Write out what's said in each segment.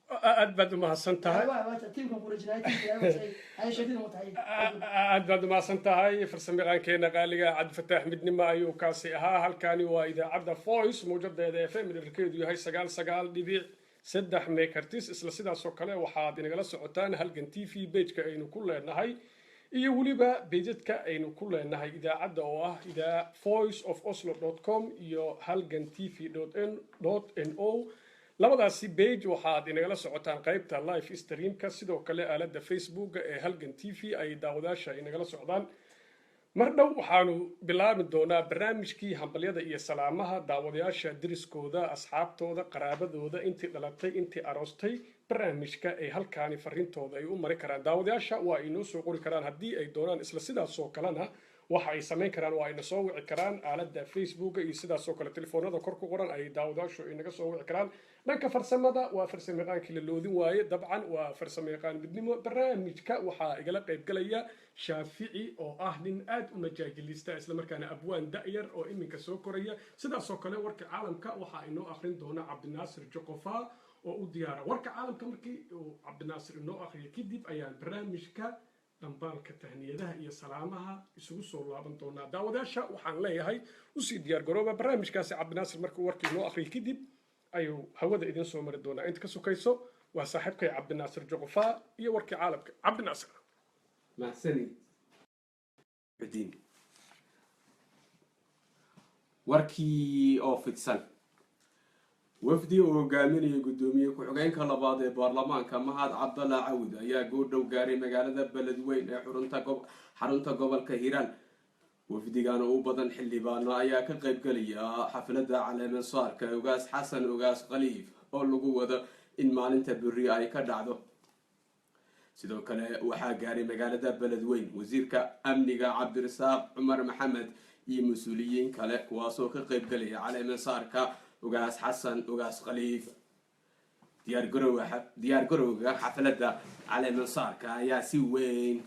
aad baad u mahadsan tahay aad baad u mahadsan tahay farsamayaqaankeena qaaliga cabdifataax midnimo ayuu kaasi ahaa. halkani waa idaacadda voice mawjadeeda fm dherkeedu yahay 99.3 megahertz. isla sidaasoo kale waxaad inagala socotaan halgan tv pageka aynu ku leenahay iyo weliba bejadka aynu ku leenahay idaacadda oo ah voiceofoslo.com iyo halgan tv.no. labadaasi page waxaad inagala socotaan qaybta live streamka, sidoo kale aaladda facebooka ee halgan tv ay daawadaasha inagala socdaan. mar dhow waxaanu bilaabi doonaa barnaamijkii hambalyada iyo salaamaha daawadayaasha deriskooda, asxaabtooda, qaraabadooda, intii dhalatay, intii aroostay. barnaamijka ay halkaani farintooda ay u mari karaan daawadayaasha waa inoo soo qori karaan haddii ay doonaan. isla sidaasoo kalena waxa ay samayn karaan waa ayna soo wici karaan aaladda facebooka iyo sidaasoo kale telefoonada kor ku qoran ay daawadayaashu ay naga soo wici karaan. dhanka farsamada waa farsamayaqaankii la loodin waaye, dabcan waa farsamayaqaan midnimo. barnaamijka waxaa igala qaybgalaya shaafici oo ah nin aad u majaajilista islamarkaana abwaan da'yar oo iminka soo koraya. sidaasoo kale warka caalamka waxaa inoo akhrin doona cabdinaasir joqofa oo u diyaara warka caalamka. markii uu cabdinaasir inoo akhriyo kadib ayaan barnaamijka dambaalka tahniyadaha iyo salaamaha isugu soo laaban doonaa. daawadayaasha waxaan leeyahay usii diyaar garooba barnaamijkaasi. cabdinaasir markuu warkii inoo akhriyo kadib ayuu hawada idin soo mari doonaa. inta ka sokayso waa saaxiibkay cabdinaasir joqofa iyo warkii caalamka. cabdinaasir mahsani xudin warkii oo fidsan. wafdi uu hogaaminayay gudoomiye ku-xigeenka labaad ee baarlamaanka mahad cabdalla cawid ayaa goordhow gaaray magaalada beledweyn ee xarunta gobolka hiiraan. wafdigan u badan xildhibaano ayaa ka qaybgelaya xafladda caleemasaarka ugaas xasan ugaas khaliif oo lagu wado in maalinta berri ay ka dhacdo. sidoo kale waxaa gaaray magaalada beledweyn wasiirka amniga cabdirasaaq cumar maxamed iyo mas-uuliyiin kale kuwaasoo ka qaybgelaya caleemasaarka ugaas xasan ugaas khaliif. diyaargarowga xafladda caleemasaarka ayaa si weyn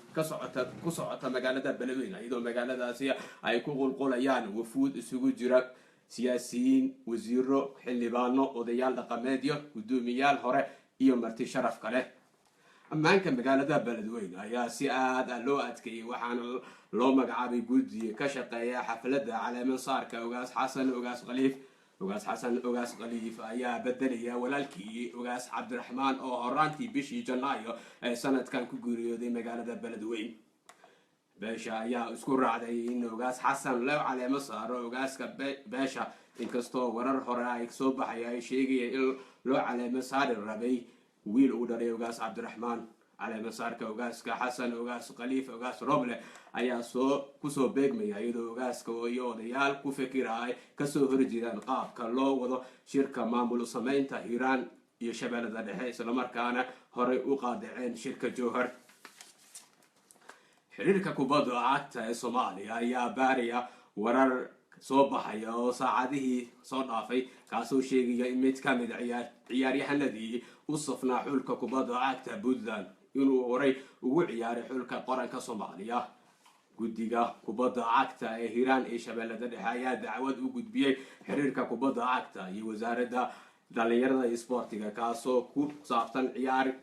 ku socota magaalada beledweyn, iyadoo magaaladaasi ay ku qulqulayaan wafuud isugu jira siyaasiyiin, wasiiro, xildhibaano, odayaal dhaqameedyo, gudoomiyaal hore iyo marti sharaf kale. ammaanka magaalada beledweyn ayaa si aad ah loo adkeeyey, waxaana loo magacaabay guddi ka shaqeeya xafladda caleemasaarka ugaas xasan ugaas khaliif. ugaas xasan ugaas khaliif ayaa bedelaya walaalkii ugaas cabdiraxmaan oo horaantii bishii janaayo ee sanadkan ku geeriyooday magaalada beledweyn. beesha ayaa isku raacday in ugaas xasan loo caleemo saaro ugaaska beesha, inkastoo warar hore ay soo baxaya ay sheegayeen in loo caleemo saari rabay wiil uu dhalay ugaas cabdiraxmaan. caleemasaarka ugaaska xasan ugaas khaliif ugaas roble ayaa kusoo beegmaya iyadoo ugaaska iyo odayaal ku fikiraay kasoo horjeedaan qaabka loo wado shirka maamul samaynta hiiraan iyo shabeellada dhexe, islamarkaana horey u qaadaceen shirka jowhar. xiriirka kubadda cagta ee soomaaliya ayaa baaraya warar soo baxaya oo saacadihii soo dhaafay, kaasoo sheegaya in mid ka mid ciyaaryahanadii u safnaa xulka kubadda cagta puntland inuu horay ugu ciyaaray xulka qaranka soomaaliya. guddiga kubadda cagta ee hiiraan iyo shabeellada dhexe ayaa dacwad u gudbiyey xiriirka kubadda cagta iyo wasaaradda dhalinyarada iyo isboortiga, kaasoo ku saabsan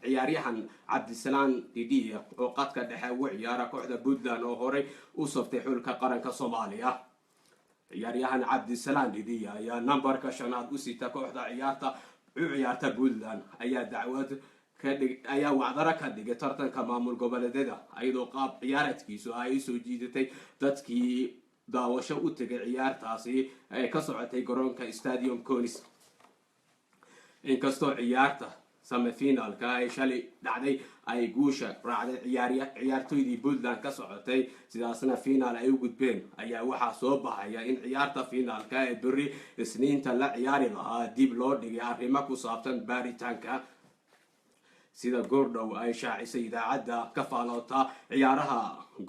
ciyaaryahan cabdisalaan didiya oo qadka dhexe ugu ciyaara kooxda puntland oo horay u saftay xulka qaranka soomaaliya. ciyaaryahan cabdisalaan didiya ayaa nambarka 5 u sita kooxda ciyaarta puntland ayaa wacdara ka dhigay tartanka maamul goboleedyada, iyadoo qaab ciyaareedkiisu ay soo jiidatay dadkii daawasho u tegay ciyaartaasi ee ka socotay garoonka stadium conis. inkastoo ciyaarta semifinalka ay shalay dhacday ay guusha raacday ciyaartoydii puntland ka socotay, sidaasna finaal ay u gudbeen, ayaa waxaa soo baxaya in ciyaarta finaalka ee berri isniinta la ciyaari lahaa dib loo dhigay arrimo ku saabsan baaritaanka. sida goordhow ay shaacisay idaacadda ka faaloota ciyaaraha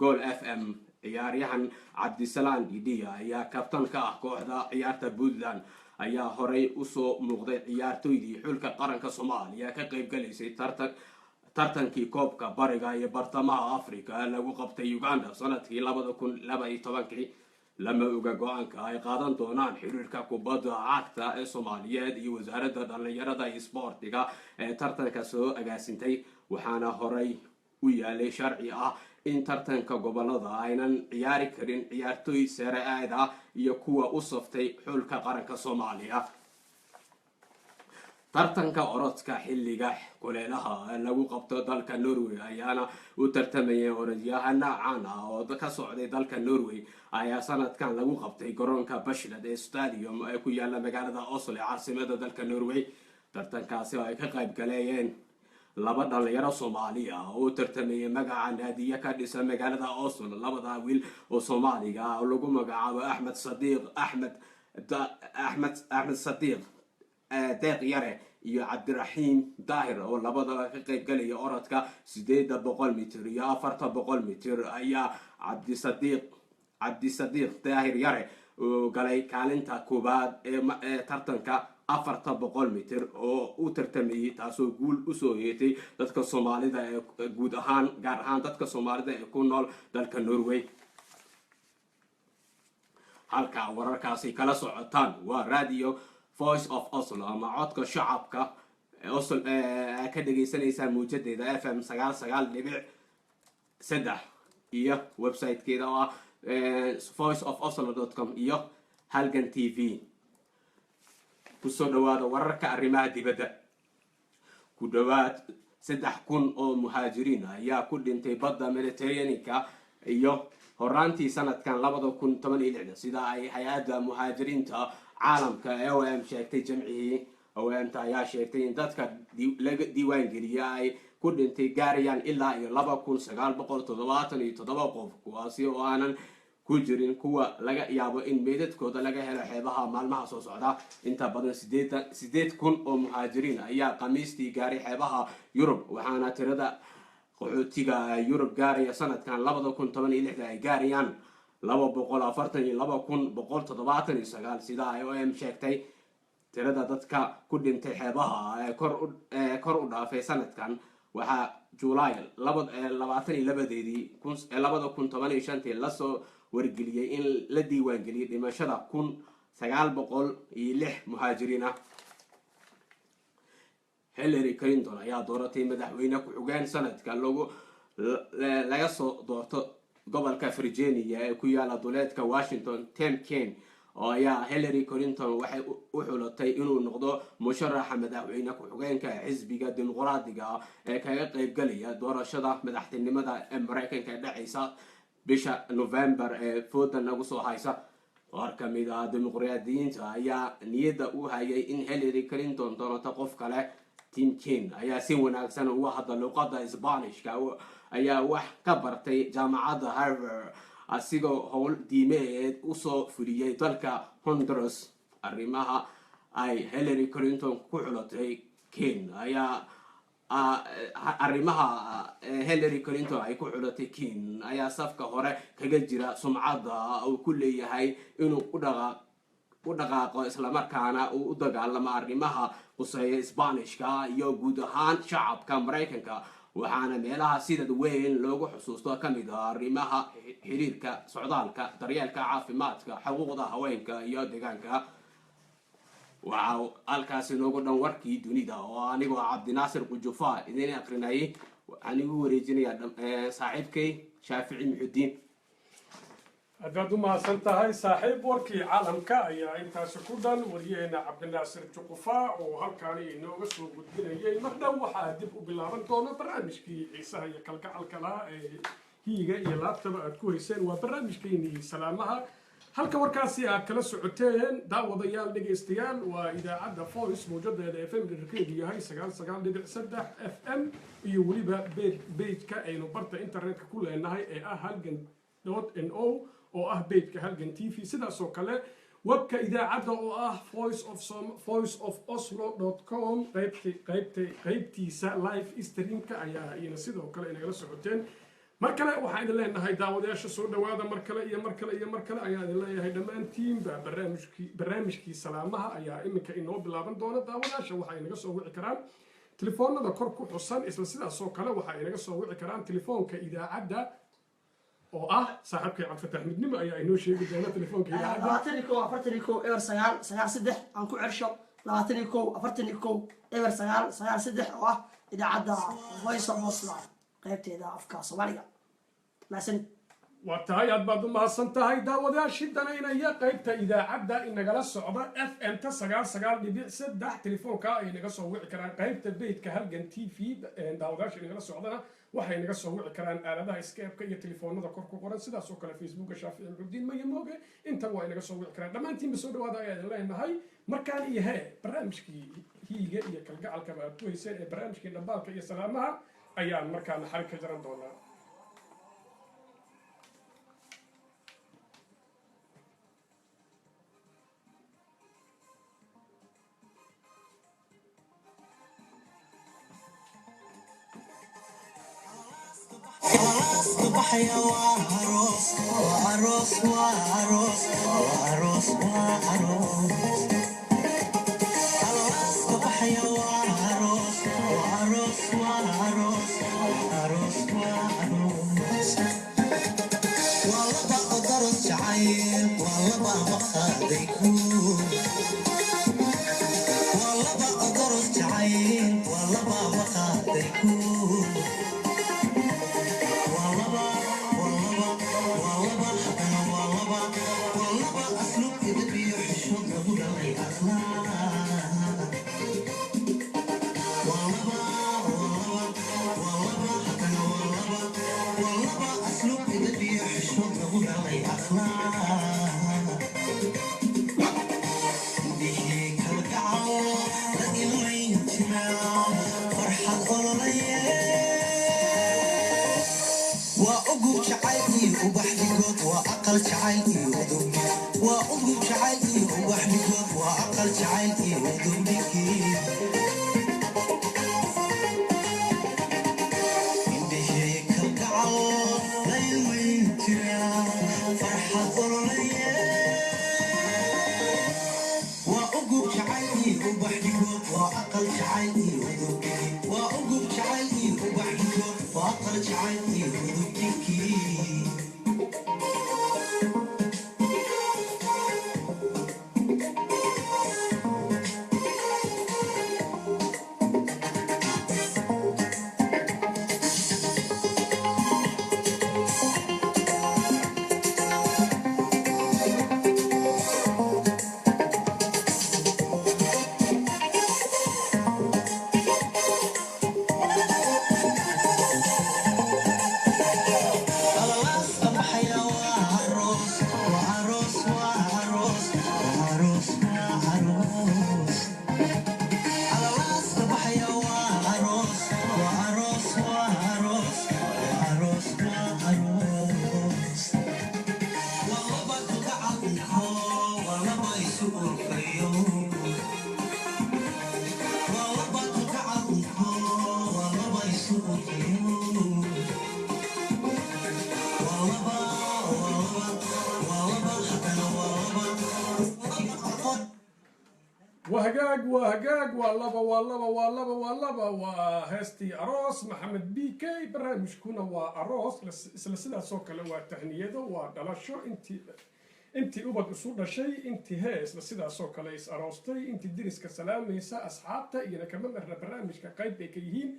gool fm, ciyaaryahan cabdisalaan didiya ayaa kabtan ka ah kooxda ciyaarta puntland ayaa horay usoo muuqday ciyaartoydii xulka qaranka soomaaliya ka qaybgalaysay tartankii koobka bariga iyo bartamaha africa lagu qabtay uganda sanadkii 2012. lama oga go-aanka ay qaadan doonaan xiriirka kubadda cagta ee Soomaaliyeed iyo wasaaradda dhalinyarada iyo isboortiga ee tartanka soo agaasintay waxaana horay u yaalay sharci ah in tartanka gobolada aynan ciyaari karin ciyaartoy sare aada iyo kuwa u saftay xulka qaranka Soomaaliya tartanka orodka xilliga kuleelaha lagu qabto dalka Norway ayaana u tartamayay orodyahana caan ah oo ka socday dalka Norway ayaa sanadkan lagu qabtay garoonka Bashland Stadium ee ku yaala magaalada Oslo caasimadda dalka Norway tartankaasi oo ay ka qayb galayeen laba dhalinyaro Soomaali ah oo tartamayay magaca naadiga ka dhisan magaalada Oslo labada wiil oo Soomaaliga ah oo lagu magacaabo Ahmed Sadiq deeq yare iyo Cabdiraxiim Daahir oo labadaba ka qayb galaya orodka 800 mitir iyo 400 mitir ayaa Cabdisadiq Daahir yare oo galay kaalinta koobaad ee tartanka 400 mitir oo u tartamayay taasoo guul u soo yeetay dadka Soomaalida ee guud ahaan gaar ahaan dadka Soomaalida ee ku nool dalka Norway halka wararkaasi kala socotaan waa radio Voice of Oslo ama codka shacabka Oslo ka dhageysanaysa muujadeeda FM 99.3 iyo website-keeda oo voiceofoslo.com iyo Halgan TV kusoo dhawaada wararka arrimaha dibadda ku dhawaad 3,000 oo muhaajiriin ayaa ku dhintay badda Mediterranean-ka iyo horaantii sanadkan 2016 sida ay hay'adda muhaajiriinta caalamka OIM sheegtay jamciyii OIM ayaa sheegtay in dadka laga diiwaan geliyay ay ku dhintay gaarayaan ilaa 2,977 qof kuwaasi oo aanan ku jirin kuwa laga yaabo in meedadkooda laga helo xeebaha maalmaha soo socda inta badan 8,000 oo muhaajiriin ayaa Khamiistii gaaray xeebaha Yurub waxaana tirada qaxootiga Yurub gaaraya sanadkan 2016 ay gaarayaan 242,179 sida ay OIM sheegtay tirada dadka ku dhintay xeebaha kor u dhaafay sanadkan waxa July 2015 la soo wargeliyay in la diiwaan geliyay dhimashada 906 muhaajiriin ah Hillary Clinton ayaa dooratay madaxweyne ku xigeen sanadka laga soo doorto gobolka Virginia ee ku yaala duleedka Washington Tim Kaine oo ayaa Hillary Clinton waxay u xulatay inuu noqdo musharaxa madaxweyne ku xigeenka xisbiga dimuqraadiga ee kaga qayb galaya doorashada madaxtinimada ee Mareykanka ee dhacaysa bisha November ee foodan lagu soo haysa qaar ka mid ah dimuqraadiyiinta ayaa niyadda u hayay in Hillary Clinton doonato qof kale Tim Kaine ayaa si wanaagsan uga hadla luqadda Isbaanishka ayaa wax ka bartay jaamacadda Harvard asigoo howl diimeed u soo fuliyay dalka Honduras arrimaha ay Hillary Clinton ku xulatay Kaine ayaa arrimaha Hillary Clinton ay ku xulatay Kaine ayaa safka hore kaga jira sumcadda uu ku leeyahay inuu u dhaqaaqo isla markaana uu u dagaalamo arrimaha quseeya Isbaanishka iyo guud ahaan shacabka Mareykanka waxaana meelaha sida weyn loogu xusuusto ka mid ah arrimaha xiriirka socdaalka daryeelka caafimaadka xuquuqda haweenka iyo deegaanka waxa halkaas inoogu dhan warkii dunida oo anigoo Cabdinaasir Qujufa idin aqrinayay waxaan ugu wareejinayaa saaxiibkay Shaafici Muxudiin haddaad u mahadsan tahay saaxiib warkii caalamka ayaa intaasi ku dhan wariyeena Cabdinaasir Qujufa oo halkaani inooga soo gudbinayay marna waxaa dib u bilaaban doona barnaamijkii xiisaha iyo kalgacalka lahaa ee hiiga iyo laabtaba aad ku hayseen waa barnaamijkeennii salaamaha halka warkaasi aad kala socoteen daawadayaal dhegaystayaal waa idaacadda Voice mowjadeeda FM dherkeedu yahay 99.3 FM iyo weliba page-ka aynu barta internetka ku leenahay ee ah halgan.no oo ah page-ka Halgan TV sidaas oo kale webka idaacadda oo ah voiceofoslo.com qaybtiisa live streamka ayaa iyana sidoo kale inagala socoteen mar kale waxaan idin leenahay daawadayaasha soo dhawaada mar kale ayaa idin leeyahay dhammaantiinba barnaamijkii salaamaha ayaa iminka inoo bilaaban doona daawadayaasha waxay inaga soo wici karaan telefoonada kor ku xusan isla sidaas oo kale waxay inaga soo wici karaan telefoonka idaacadda oo ah saaxiibkay cabdifataax midnimo ayaa inoo sheegi doona telefoonka idaacadda 21 eber 9 aan ku celsho 21 eber 9 oo ah idaacadda voice of Oslo qaybteeda afka Soomaaliga maasan waa tahay aad baad u mahadsan tahay daawadayaashii danaynaya qaybta idaacadda inagala socda FM ta 99.3 telefoonka ay naga soo wici karaan qaybta beedka halgan TV daawadayaashii inagala socdana waxay naga soo wici karaan aaladaha Skype-ka iyo telefoonada kor ku qoran sidaas oo kale Facebook-ka Shaafici Muxudiin Mayamoge inta waa inaga soo wici karaan dhammaantiin soo dhawaada ayaan leenahay markaan iyo barnaamijkii hiiga iyo kalgacalka baad ku heyseen ee barnaamijkii dhabaalka iyo salaamaha ayaan markaan xarig ka jaran doonaa وهجاج والله وهستي أروس محمد بيكي برنامج كنا وأروس سلسلة سوكلا وتهنيده ودلاشو انت أبد أصول شيء انت هاس سلسلة سوكلا يس أروستي انت درس كسلام يسا أصحابته إذا كمان برنامج كقيد بيكيهين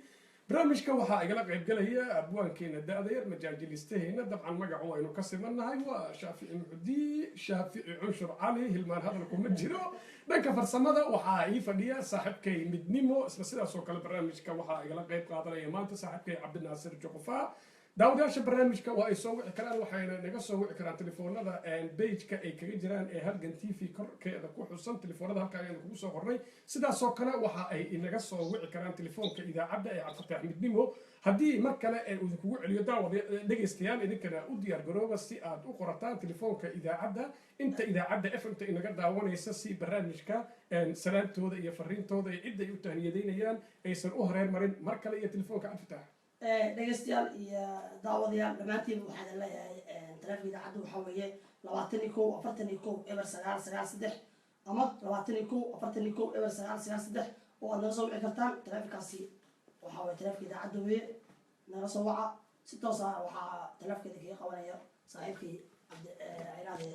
برنامج كوحا إجلا قيب جلا هي أبوان كينا دادير مجاجل استهينا طبعا مجا إنه كسبنا هاي وشافعي محدي شافعي عنشر عليه هالمان هذا لكم مجرو دنك فرسمدا وحا إي فديا صاحبكي مدنيمو سلسلة سوكلا برنامج كوحا إجلا قيب قادر يمانت صاحبكي عبد الناصر جوقفا داوداش برنامجka waa ay soo wici karaan waxayna naga soo wici karaan telefoonada page-ka ay kaga jiraan ee halgan TV korkeeda ku xusan telefoonada halka ayaan kugu soo qornay sidaas oo kale waxa ay inaga soo wici karaan telefoonka idaacadda ee Cabdifataax Midnimo haddii mar kale uu kugu celiyo daawada dhageystayaal idinkana u diyaar garooba si aad u qorataan telefoonka idaacadda inta idaacadda FM-ta inaga daawanaysa si barnaamijka salaantooda iyo fariintooda ay cid ay u tahniyadeynayaan aysan u horeer marin mar kale iyo telefoonka Cabdifataax dhegeystayaal iyo daawadayaal dhammaantiin waxaan leeyahay taleefanka idaacadda waxaa weeye 21 eber 993 ama 21 eber 993 oo aad naga soo wici kartaan taleefankaasi waxaa weeye taleefanka idaacadda weeye naga soo waca si toos ah waxaa taleefkeeda kaga qabanaya saaxiibkii ciraade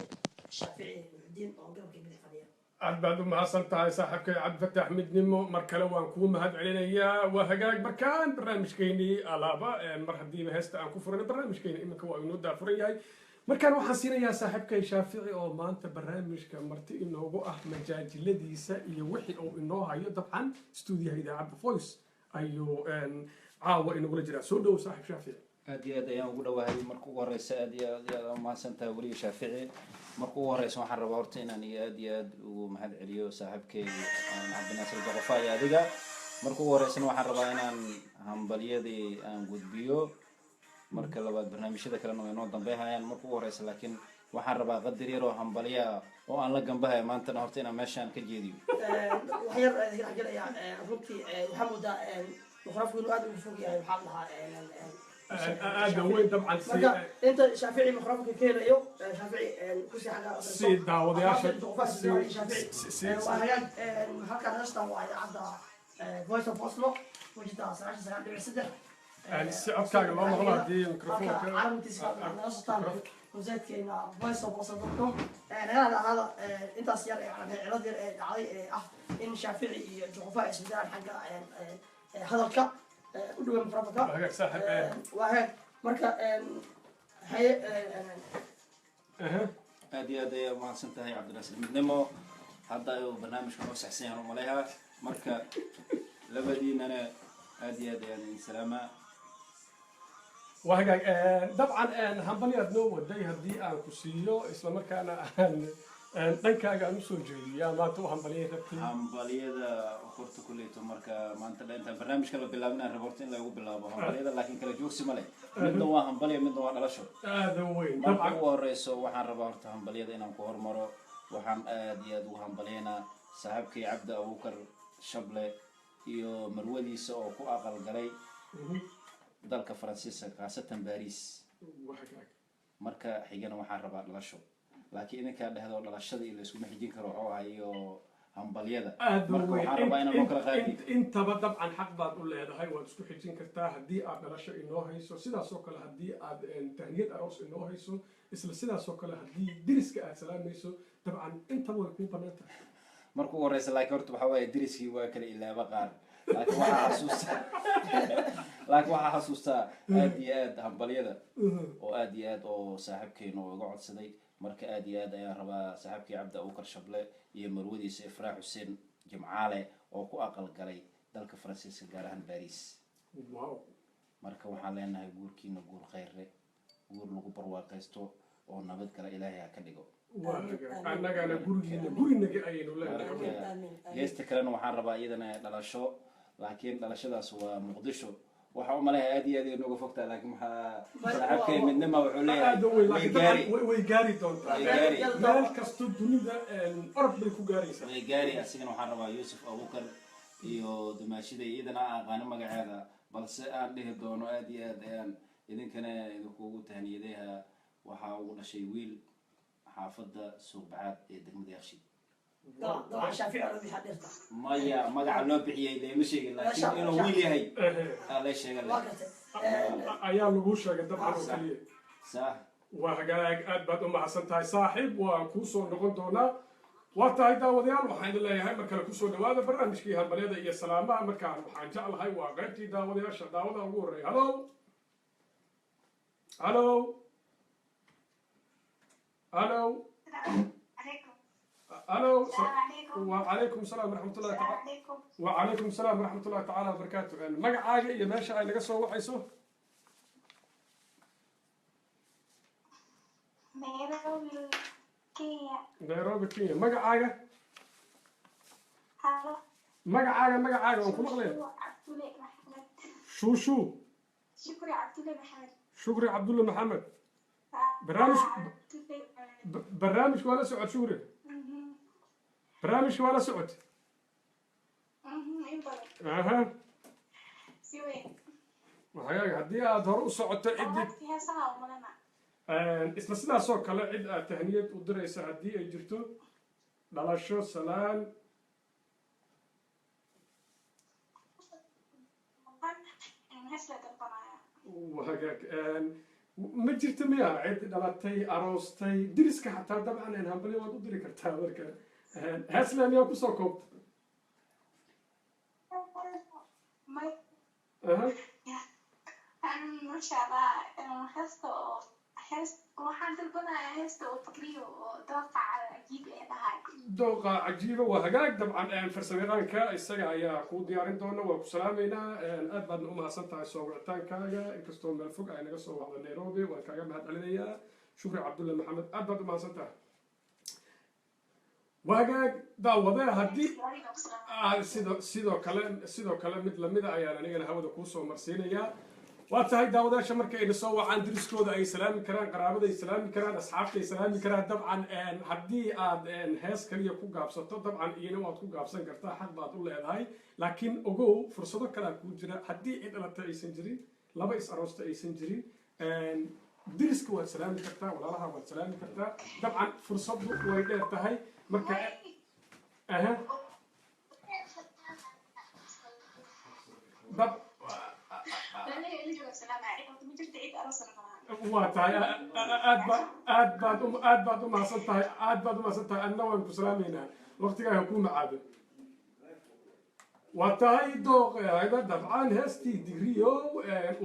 shaafici muxudiin oo garabkii bidix fadhiya aad baad u mahadsan tahay saaxiibkay cabdifataax midnimo mar kale waan kuu mahad celinayaa waa hagaag markaan barnaamijkeynii alaaba mar haddiiba heesta aan ku furana barnaamijkeena iminka waa inoo daafuran yahay markaan waxaan siinayaa saaxiibkay shaafici oo maanta barnaamijka marti inoogu ah majaajiladiisa iyo wixii uu inoo hayo dabcan stuudiyaha idaacadda voice ayuu caawa inagula jiraa soo dhow saaxiib shaafici aad iyo aad ayaan ugu dhawahay marka ugu horeysa aad iyo aad umahadsantahay weliga shaafici marka ugu horeysa waxaan rabaa horta inaan aad iyo aad ugu mahad celiyo saaxiibkeyga cabdinaasir doqofa iyo adiga marka ugu horeysana waxaan rabaa inaan hambalyadii aan gudbiyo marka labaad barnaamijyada kalena way inoo dambeehayaan marka ugu horeysa laakiin waxaan rabaa qadar yar oo hambalya oo aan la gambahaya maantana horta inaan meeshaan ka jeediyo wax yar gelaya runtii waxaa moodaa mikrofku inuu aad ugu fog yahay waxaa lahaa aada weyn dabcan marka inta shaafici mikrofonka ka helayo shaafici kusii xagga si daawadayaasha waa hagaag halkaan heestan waa idaacadda voice of oslo wajida 99.3 si codkaaga loo maqlo haddii mikrofoonka caalamtiisa nala sotaan websitekeena voice of oslo.com nagala ahaada intaas yar cilad yar ee dhacday ee ah in shaafici iyo juqufa isbeddelaan xagga hadalka u dhowe mikrofonka hagaag saaxiib waa hagaag marka haye aad iyo aad ayaa umahadsan tahay cabdinaasir midnimo hadda ayuu barnaamijka noo saxsan yahan umaleha marka labadiinana aad iyo aad ayaan idin salaamaa waa hagaag dabcan hambalyaad noo waday haddii aan ku siiyo islamarkaana aan dhankaaga aan usoo jeediyo maanta u hambalyay rabtay hambalyada horta kuleyto marka maanta intaan barnaamijka la bilaabin aan rabo horta in lagu bilaabo hambalyada laakiin kala joogsi ma leh midna waa hambalya midna waa dhalasho aada weyn marka dabcan ugu horeyso waxaan rabaa horta hambalyada inaan ku hormaro waxaan aad iyo aad ugu hambalyaynaa saaxiibkay cabdi abuukar shable iyo marwadiisa oo ku aqal galay dalka faransiiska khaasatan baris waa hagaag marka xigana waxaan rabaa dhalasho laakiin idinkaa dhehdo dhalashada iyo layskuma xijin karo waxuu ahaa iyo hambalyada aada marka waxaan rabaa inaan loo kala qaadi weyn intaba dabcan xaq baad u leedahay waad isku xijin kartaa haddii aad dhalasho inoo hayso sidaasoo kale haddii aad tahniyad aroos inoo hayso isla sidaasoo kale haddii deriska aad salaamayso dabcan intaba way kuu banaan tahay marka ugu horeysa laakiin horta waxaa waaye deriskii waa kala ilaaba qaar laakiin waxaa xasuustaa laakiin waxaa xasuustaa aad iyo aad hambalyada oo aad iyo aad oo saaxiibkeena oo iga codsaday marka aad iyo aad ayaan rabaa saaxiibkii cabdi abuukar shable iyo marwadiisa ifraax xuseen jimcaale oo ku aqal galay dalka faransiiska gaar ahaan baris wow marka waxaan leenahay guurkiina guur khayre guur lagu barwaaqaysto oo nabad gala ilaahay ha ka dhigo waa hagaag annagana gurinaga ayaynu leenahay marka geesta kalena waxaan rabaa iyadana dhalasho laakiin dhalashadaas waa muqdisho waxaa umaleeya aad iyo aad ay nooga fogtaa laakiin waxaa saaxiibkay midnima wuxuu leeyahay aada weyn way laakiin gaari dabcan way gaari doontaa way gaari meel kasto dunida orod bay ku gaaraysaa way gaari asigana waxaan rabaa yuusuf abuukar iyo dumaashida iyadana aan aqaano magaceeda balse aan dhihi doono aad iyo aad ayaan idinkana idinkuugu tahniyadeha waxaa ugu dhashay wiil xaafadda suuqbacaad ee degmada yakshiid dabcan shaafici loo bixaa dhirta maya magaca loo bixiyay lama sheegin laakiin inuu wiil yahay aa la sheegay waa gartay ayaa lagu sheegay dabcan oo keliya sax waa hagaag aad baad u mahadsan tahay saaxiib waan kuu soo noqon doonaa waa tahay daawadayaal waxaan idin leeyahay mar kale kusoo dhawaada barnaamijkii hambalyada iyo salaamaha markaan waxaan jeclahay waa qaybtii daawadayaasha daawada ugu horreeya halo halo halo halo وعليكم السلام ورحمة الله تعالى وعليكم السلام ورحمة الله تعالى وبركاته مقعاقة يا ماشي أي نقصه وحيسو نيروبي كينيا مقعاقة مقعاقة ونكون مغلين شو شكري عبد الله محمد برنامج ولا سعود شكري برامج ولا سعود اها وحياك هدي aad hor u socoto cidii isla sidaas oo kale cid aad tahniyad u diraysa haddii ay jirto dhalasho salaan وهاك ما جرت مياه عيد دلتي أروستي درس حتى طبعا أنا هم بلي وادو دري كرتها وركا هسلا يا كوسوكوت أها ما شاء الله waxaan dalbanayaa heesta oo fikriyo oo dooqa cajiib ee dhahay دوقة عجيبة وهجاك طبعا فرسميران كا السجع يا كود يارين دونا وكسلامينا أبد أمها سنتا سوعتان كاجا إنكستو من الفوق أنا قصوا على نيروبي والكاجا بهاد عليا شكرا عبد الله محمد أبد أمها سنتا وهجاك داوضة هدي sidoo kale mid lamid ah ayaan anigana hawada kuu soo marsiinaya waa tahay daawadayaasha marka ay soo wacaan diriskooda ay salaami karaan qaraabada ay salaami karaan asxaabta ay salaami karaan dabcan haddii aad hees kaliya ku gaabsato dabcan iyana waad ku gaabsan kartaa xaq baad u leedahay laakiin ogow fursado kale ku jira haddii cid dhalata aysan jirin laba is aroosta aysan jirin diriska waad salaami kartaa walaalaha waad salaami kartaa dabcan fursadu way dheer tahay marka aha dab waa tahay aad baad u mahadsan tahay adna waan ku salaameynaa waqtigaaga kuu macaado waa tahay dooqeeda dabcan heestii digriyo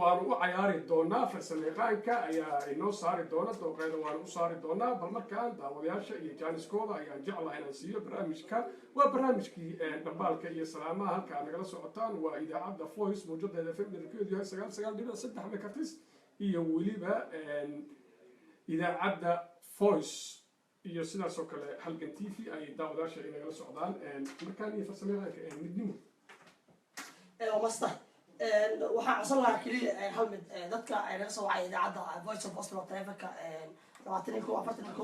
waanu u cayaari doonaa farsamayaqaanka ayaa inoo saari doona dooqeeda waanu u saari doonaa bal markaan daawadayaasha iyo jaaniskooda ayaan jeclaha inaan siiyo barnaamijka waa barnaamijkii dhambaalka iyo salaamaha halkaa nagala socotaan waa idaacadda voice mawjadeeda fm dherkeedu yahay 99.3 megahertz iyo weliba idaacadda voice iyo sidaas oo kale halkan t v ay daawadayaasha ay nagala socdaan markaan iyo farsamayaqaanka midnimo ومصدر waxaan codsan lahaa keliya hal mid dadka ay naga soo wacay idaacadda voice of hospital taleefanka 21 waxaan ku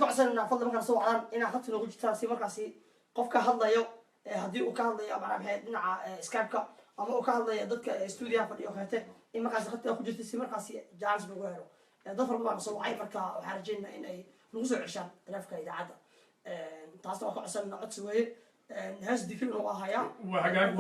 codsanaynaa fadlan markaan soo wacdaan inaad khadka noogu jirtaan si markaasi qofka hadlayo haddii uu ka hadlayo macnaha dhinaca skype-ka ama uu ka hadlayo dadka stuudiyaha fadhiyo kaleete in markaasi khadka ku jirta si markaasi jaanis lagu helo dad fara badan soo wacay marka waxaan rajaynaynaa in ay nagu soo ceshaan taleefanka idaacadda taasna waan ka codsanaynaa codsi weeye hees dikrin oo ahaya وهجاك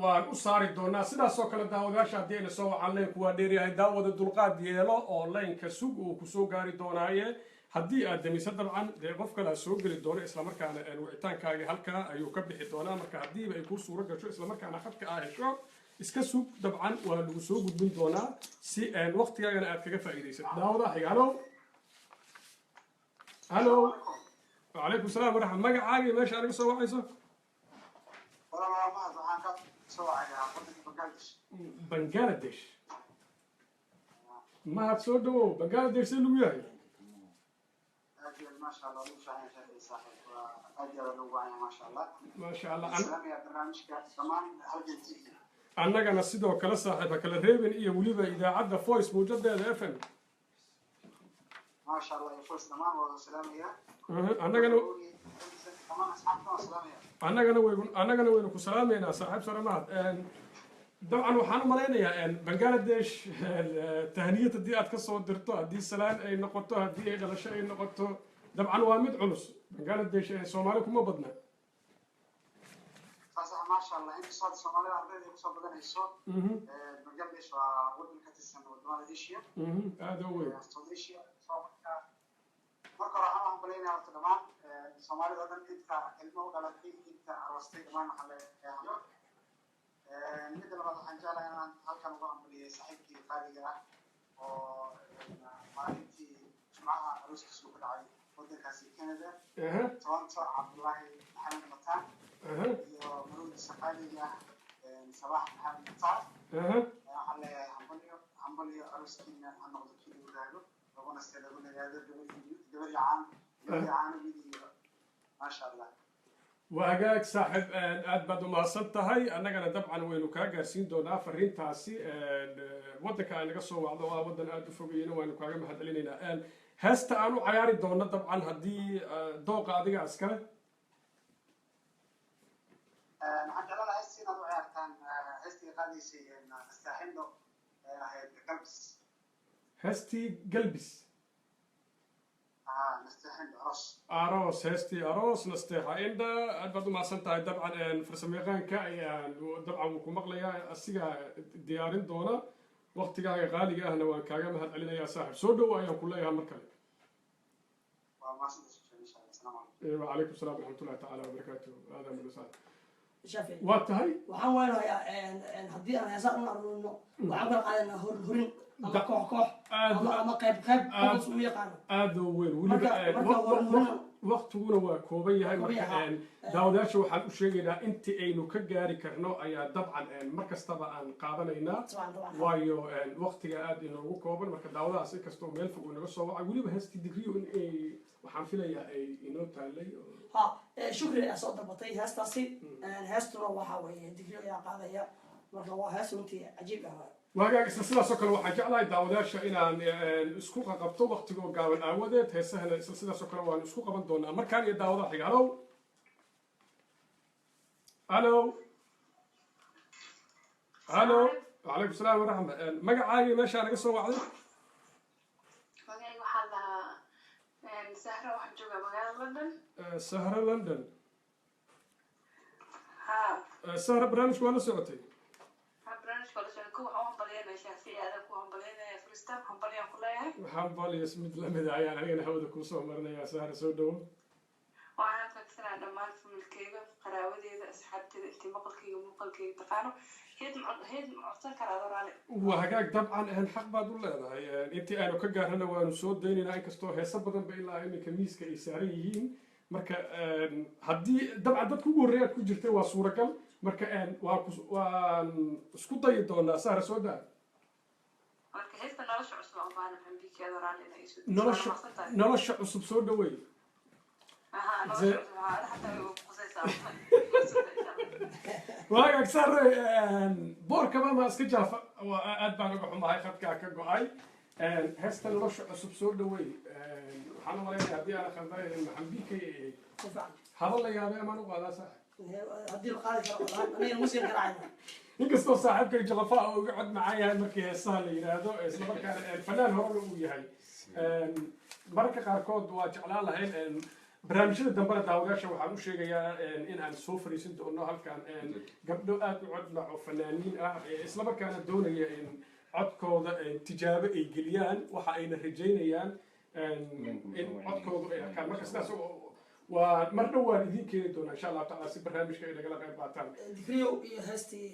وأساري دونا سيدا سوكا داوداشا دينا سو علين كوا ديري هاي داود الدلقات ديالو أونلاين كسوق وكسو غاري دونا هي هدي أدمي طبعا دي قفك لا سوق لي دور إسلام كان وعتان كاجي هلكا أيو كبحي دونا مركا هدي بيكون صورة شو إسلام كان أخذك شو iska suug dabcan waa lagu soo gudbin doonaa si waqtigaagana aad kaga faa'iidaysid daawada halo halo وعليكم السلام ورحمة الله magacaaga meesha aniga soo wacayso Bangladesh mahad soo dhawow Bangladesh see lagu yahay ما شاء الله annagana sidoo kale saaxiiba kala reebin iyo weliba idaacadda voice mawjadeeda fm ما شاء الله يفوز تمام والسلام يا annagana waynu ku salaameynaa saaxiib saramaad dabcan waxaan u malaynayaa bangladesh tahniyad haddii aad ka soo dirto haddii salaan ay noqoto haddii ay dhalasho ay noqoto dabcan waa mid culus bangladesh soomaali kuma badna ما شاء الله انت صوت الصومالي عربي يوصل بدنا يصوت بنقدش ودن كتسن ودمان ايشيا هذا هو استوديشيا marka hore waxaan baleynaa horta dhammaan soomaalida oo dhan inta ilmo u dhalatay inta arostay dhammaan waxaa leeyahay midda labaad waxaan jeclahay inaan halkan uga ambaliyay saaxiibkii qaaliga ah oo maalintii jimcaha arooskiisu ka dhacay waddankaasi Canada Toronto Cabdullaahi Maxamed Mataan iyo maruudi saqaaliga sabax Maxamed Mataan waxaan leeyahay hambaliyo arooskiina ha noqdo kii lagu raago لغونا استلغونا هذا قبل عام ما شاء الله وهجاك صاحب أدبد ما صدتهاي أنا طبعا وينو كاجرسين دونا فرين تاسي ودك أنا قصوا وعضوا ودنا أدفوقين وينو كاجم هدليننا هست أنا عياري دونا طبعا هدي دوق عادي عسكري عندنا لا هستي نضوع عيارتان هستي قال شيء استحمله قلبس هستي قلبس نستحن عرس أروس هستي أروس نستيحة إندا برضو ما سنتها طبعا فرسميقان كأي طبعا وكم مقليا السجا ديارين دونا وقت جاي غالي أهنا وكاجا مهد علينا يا صاحب سودو ويا كلها مركب وما سنتش إن شاء الله السلام عليكم. وعليكم السلام ورحمة الله تعالى وبركاته هذا من الأسعد shaafici واتهاي waxaan weynayaa haddii aan heesaan u arurino waxaan kala qaadanaa horin ama koox koox ama qayb qofkas u yaqaano هذا وين marka waqtiguna waa kooban yahay Kooban marka yahay. daawadayaasha waxaan u sheegaynaa intii aynu ka gaari karno ayaa dabcan mar kastaba aan qaadanaynaa waayo waqtiga aad inoogu kooban marka daawadahaas inkastoo meel fog uu naga soo wacay weliba heestii digriyo in ay waxaan filayaa ay inoo taalay ha shukri ayaa soo dalbatay heestaasi heestuna waxaa weeye digriyo ayaa qaadaya marka waa hees runtii cajiib ah waagaag isla sidaasoo kale waxaan jeclahay daawadayaasha inaan isku qabto waqtigoo gaaban aawadeed heesahana isla sidaasoo kale waan isku qaban doonaa markaan iyo daawadaha xiga halow halow halow wacalaykum salaam waraxma magacaagii meeshaa naga soo wacday magacayga waxaa lahaa sahra waxaan joogaa magaalada london sahra london ha sahra barnaamijku waa la socotay barnaamijka la socda kuwa waxaan hambalyeynaya shaafici adag ku hambalyeynaya fristan hambalyaan ku leeyahay waxaan balyas mid lamid ah ayaan anigana hawada kuu soo marinayaa sahra soo dhowo waxaan fagsanaa dhammaan familkeyga qaraabadeeda asxaabteeda intii muuqalkeyga taqaano heed ma codsan karaa waraale waa hagaag dabcan xaq baad u leedahay intii aanu ka gaarana waanu soo daynaynaa inkastoo heeso badan ba ilaa iminka miiska ay saaran yihiin marka haddii dabcan dadka ugu horreeya aad ku jirtay waa suuragal marka waan isku dayi doonaa sahra soo daa marka heesta nolosha cusub aan baana xambikeeda waraale inay isu nolosha cusub soo dhaweey aha nolosha cusub waxaa xataa way qusaysaa waagaag sahre boorkaba ma iska jaafa aad baan uga xumahay khadkaa ka go-ay heesta nolosha cusub soo dhaweey waxaan u malaynayaa haddii aan khalday maxambikay si fiican haba la yaabay amaan u qaadaa sax haddii la qaadi karo aniga musiga garaacayna inkastoo saaxiibkay jalafa uu uga cod macaan yahay markii heesaha la yidhaahdo isla markaana fanaan horena uu yahay mararka qaarkood waa jeclaan lahayn barnaamijyada dambena daawadayaasha waxaan u sheegayaa in aan soo fariisin doono halkan gabdho aad u cod maco fanaaniin ah isla markaana doonaya in codkooda tijaabo ay geliyaan waxa ayna rajaynayaan in codkoodu ay arkaan marka sidaas waa mar dhow waan idiin keeni doonaa insha allahu tacaala si barnaamijka ay nagala qayb qaataan digriyo iyo heestii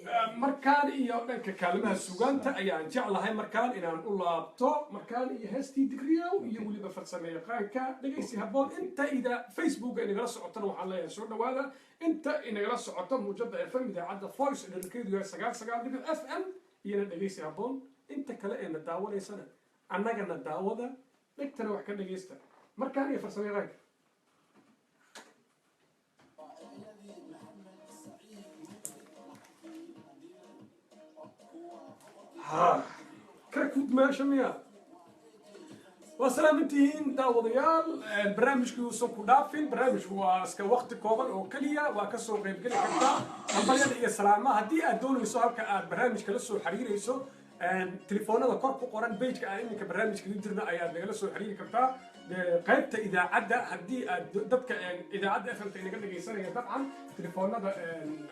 markaan iyo dhanka kaalimaha sugaanta ayaan jeclahay markaan inaan u laabto markaan iyo heestii digriyow iyo weliba farsame yaqaanka dhegaysi habboon inta ida facebooka inagala socotana waxaan leeyahay soo dhawaada inta inagala socoto muujada fm idaacadda voice dherarkeedu yahay 99 fm iyana dhegaysi habboon inta kale ee na daawanaysana annagana daawada dhegtana wax ka dhegaysta markaan iyo farsame yaqaanka كركود ماشي ميا وسلامتين داوديال البرنامج كي وصل كدافين برنامج هو اسك وقت كوبن او كليا وكسو قيب قلي كرتا امبليد iyo salaama hadii aad doonayso halka aad barnaamijka la soo xiriirayso telefoonada kor ku qoran page-ka aan iminka barnaamijka ku jirna ayaad nagala soo xiriiri kartaa qaybta idaacadda haddii aad dadka idaacadda FM-ka inaga dhagaysanaya dabcan telefoonada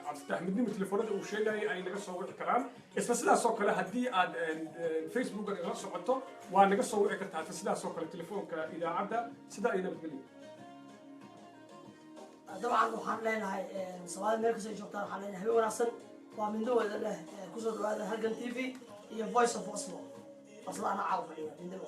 cabditaxmidnimo telefoonada uu sheegayay ay naga soo wici karaan isla sidaas oo kale haddii aad Facebook-ga nagala socoto waa naga soo wici kartaa sidaas oo kale telefoonka idaacadda sida ay nabadgelyo dabcan waxaan leenahay Soomaali meel kasta joogtaan waxaan leenahay habeen wanaagsan waa mindowada leh kusoo dhawaada Halgan TV iyo Voice of Oslo aslana caawiyo mindow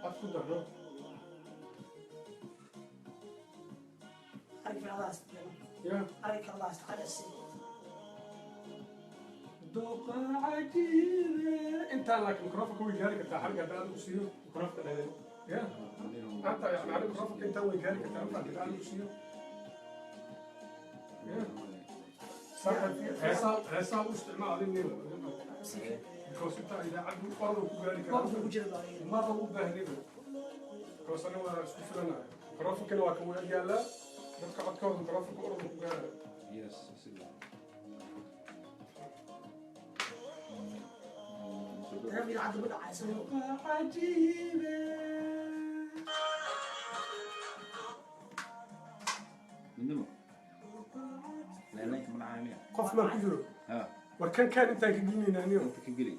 أفكر ده عليك الله يا عليك الله استحق السي دوقة عجيبة انت لك ميكروفون كوي جاري كنت حلقة ده انا وسيو ميكروفون ده يا انت يعني على ميكروفون انت وي جاري كنت انت كده انا وسيو يا صح هسا واستعمال النيل because انت اذا عدوا قرضوا كوي جاري ما ضو بهني because انا وانا اسكت لنا ميكروفون كانوا كوي يلا dadka codkooda microfonka orada ku gaaraya ترى عاد بقول عايزين عجيبة من دمو لأنك من عامية قف ما كجرو ها وكان انت كجيني نانيو أنت كجري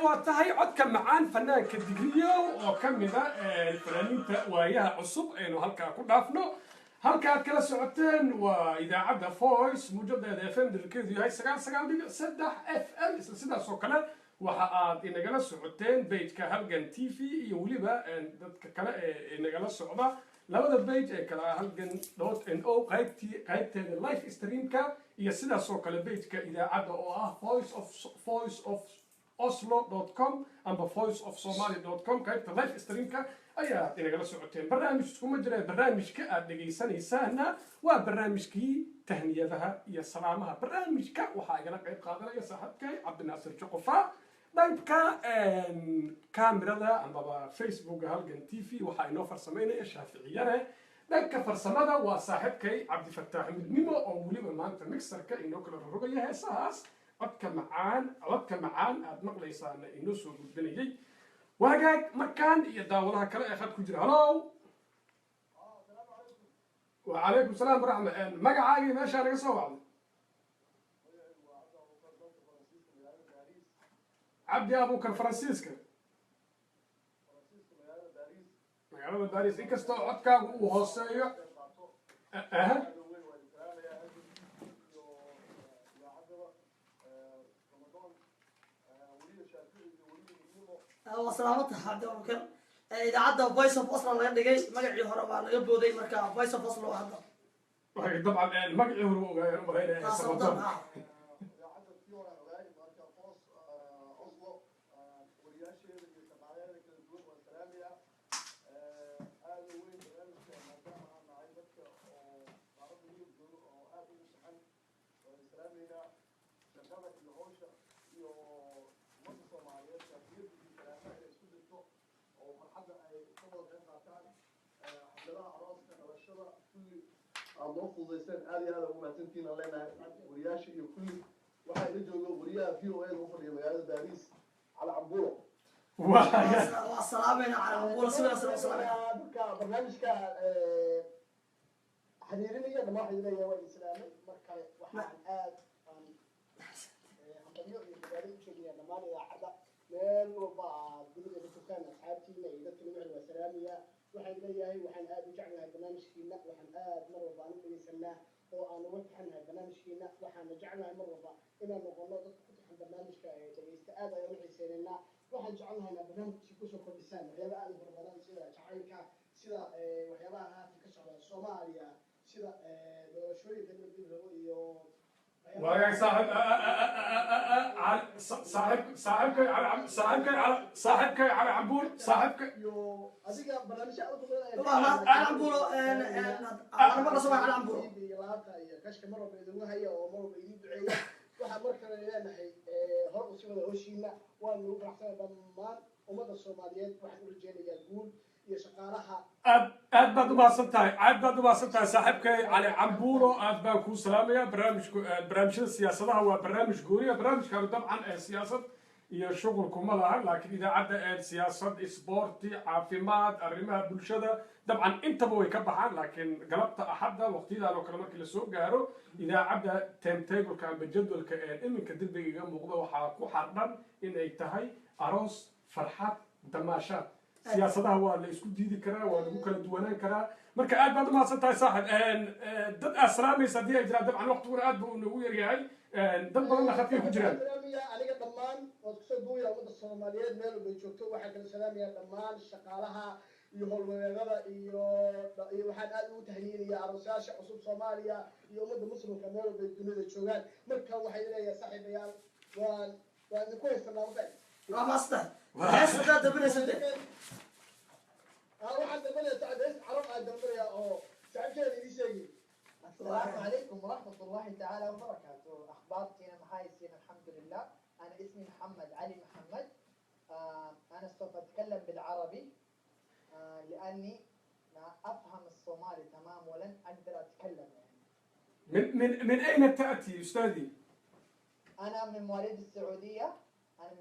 واتهي عدك معان فنان كدقرية وكمدة الفنانين واياها عصب انو هلكا كدافنو هلكا كلا سعتين واذا عبدا فويس مجدد اف ام دلكيدو هاي سقال سدح اف ام سدا سوكلا وحاad inagala socoteen page-ka halgan tv iyo waliba dadka kale ee inagala socda labada page ee kala halgan.no qaybteeda live streamka iyo sidaas oo kale page-ka idaacadda oo ah voice of oslo.com amba voiceofsomali.com qaybta live streamka ayaa inagala socoteen barnaamij iskuma jira barnaamijka aad dhegaysanaysaana waa barnaamijkii tahniyadaha iyo salaamaha barnaamijka waxaa igala qayb qaadanaya saaxiibkay cabdinaasir joqofa dhanka kaamirada ambaba facebook halgan tv waxaa inoo farsameynaya shaaficiyane dhanka farsamada waa saaxiibkay cabdifataax midnimo oo weliba maanta mixerka inoo kala rogaya heesahaas codka macaan aad maqlaysaana inoo soo gudbinayay waagaag markaan iyo daawadaha kale ee khad ku jira hallow وعليكم السلام ورحمة الله مقعاقي ماشي أنا قصوا بعض عبدي أبوك الفرنسيسكا مقالة باريس إنك استوى عدكا وهوسية أها وسلامتها عبد الوكيل إذا عدى فويس اوف أصلا laga dhigay magacii hore baa laga booday marka voice of Oslo hadda طبعا المقعي هو مغير صدام noo fududayseen aad iyo aad ugu mahadsantihiin aan leenahay wariyaasha iyo kulli waxaa ila jooga wariyaha v o a ugu fadhiya magaalada baariis cali cambulo salaameyna cali cambulo dadka barnaamijka xiriirinaya dhamaan xiriirinaya waa islaamay mar kale waxaan aad hambalyo iyo magaalo u sheegaya dhammaan idaacadda meel walba aad dunida ka joogtaan asxaabtiina iyo dadka lagu xil waa salaamaya waxaan leeyahay waxaan aad u jeclahay barnaamijkiina waxaan aad mar walba aan u dhegeysanaa oo aan uga taxanahay barnaamijkiina waxaana jeclahay mar walba inaan noqono dadka ku taxan barnaamijka ee dhegeysta aad ayaan u xiiseynaynaa waxaan jecelnahaynaa barnaamijkii kusoo kordhisaan waxyaaba aad u hormaran sida jacaylka sida waxyaabaha haatan ka socda soomaaliya sida doorashooyinka nabadgel rabo iyo واقع صاحب صاحبك على عبور صاحبك iyo adiga barnaamijyo aad u badan والله على عمبولو أنا مرة صباح على عمبولو laabta iyo kashka mar walba idinku haya oo mar walba idin duceeya waxaa mar kale leenahay hor u sii wada hoshiina waan ugu faraxsanahay dhammaan ummadda Soomaaliyeed waxaan u rajeynayaa guul iyo shaqaalaha aad baad u mahadsan tahay aad baad u mahadsan tahay saaxiibkay cali cambuulo aad baan kuu salaamayaa barnaamijyada siyaasadaha waa barnaamij gooniya barnaamijkaanu dabcan ee siyaasad iyo shughul kuma laha laakiin idaacadda ee siyaasad isboorti caafimaad arrimaha bulshada dabcan intaba way ka baxaan laakiin galabta axadda waqtiyadan oo kale markii lasoo gaaro idaacadda timetableka amba jadwalka ee iminka degdega iga muuqda waxaa ku xardhan inay tahay aroos farxad damaashaad siyaasadaha waa la isku diidi karaa waa lagu kala duwanaan karaa marka aad baad u mahadsan tahay saaxib dad aad salaamaysa haddii ay jiraan dabcan waqtiguna aad buu nagu yaryahay dad badanna khadkay ku jiraan aniga dhammaan waad kusoo duuya ummadda Soomaaliyeed meel walba joogto waxaan kala salaamayaa dhammaan shaqaalaha iyo howlwadeennada iyo waxaan aad ugu tahniyinayaa aroosayaasha cusub Soomaaliya iyo ummadda muslimka meel walba dunida joogaan marka waxay leeyahay saaxiibayaal waan idinku haysanaa waqti ماستر هسه دبنا سنتين waxaan dambeeyaa sacdeys carab aan dambeeyaa oo sacabkeeda idin sheegi السلام عليكم ورحمة الله تعالى وبركاته أخبارتنا محايسين الحمد لله أنا اسمي محمد علي محمد أنا سوف أتكلم بالعربي لأني ما أفهم الصومالي تمام ولن أقدر أتكلم يعني. من أين تأتي أستاذي؟ أنا من مواليد السعودية أنا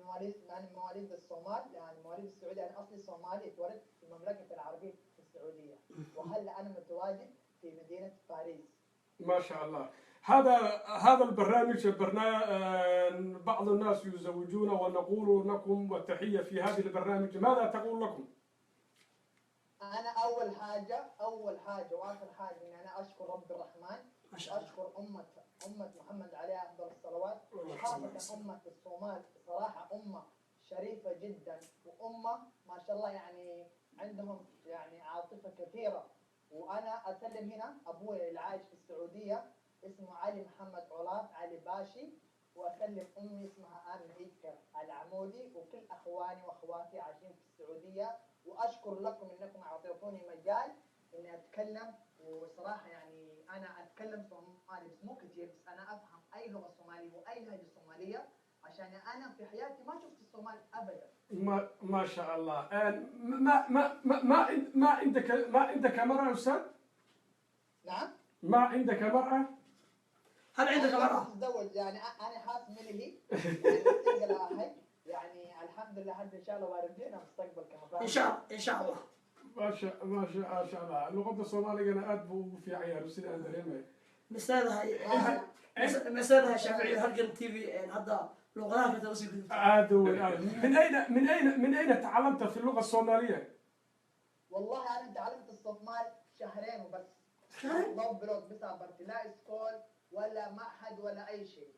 من مواليد الصومال يعني مواليد السعودية أنا أصلي صومالي اتولدت في المملكة العربية السعودية وهلا أنا متواجد في مدينة باريس. ما شاء الله هذا البرنامج بعض الناس يزوجون ونقول لكم والتحية في هذه البرنامج ماذا تقول لكم؟ أنا أول حاجة وآخر حاجة إن أنا أشكر رب الرحمن أشكر أمة محمد عليها أفضل الصلوات خاصة أمة الصومال صراحة أمة شريفة جدا وأمة ما شاء الله يعني عندهم يعني عاطفة كثيرة وأنا أسلم هنا أبوي اللي عايش في السعودية اسمه علي محمد علاط علي باشي وأسلم أمي اسمها آمنة إيكر العمودي وكل أخواني وأخواتي عايشين في السعودية وأشكر لكم إنكم أعطيتوني مجال إني أتكلم وصراحة يعني أنا أتكلم صومالي بس مو كثير بس أنا أفهم أي لغة صومالية وأي لهجة صومالية عشان أنا في حياتي ما شفت الصومال أبدا. ما شاء الله ما عندك مرأة أستاذ؟ نعم؟ ما عندك مرأة؟ هل عندك مرأة؟ أتزوج يعني أنا حاس ملهي يعني يعني الحمد لله هذا إن شاء الله وارجعنا مستقبل كما إن شاء الله ما شاء الله اللغة الصومالية أنا أدبو في عيال وسيدي أنا دريمة مسألة شافعي هرجن تي في هذا لغة في ترسيب من أين تعلمت في اللغة الصومالية؟ والله أنا تعلمت الصومال شهرين وبس ضبط بس عبرت لا اسكول ولا معهد ولا أي شيء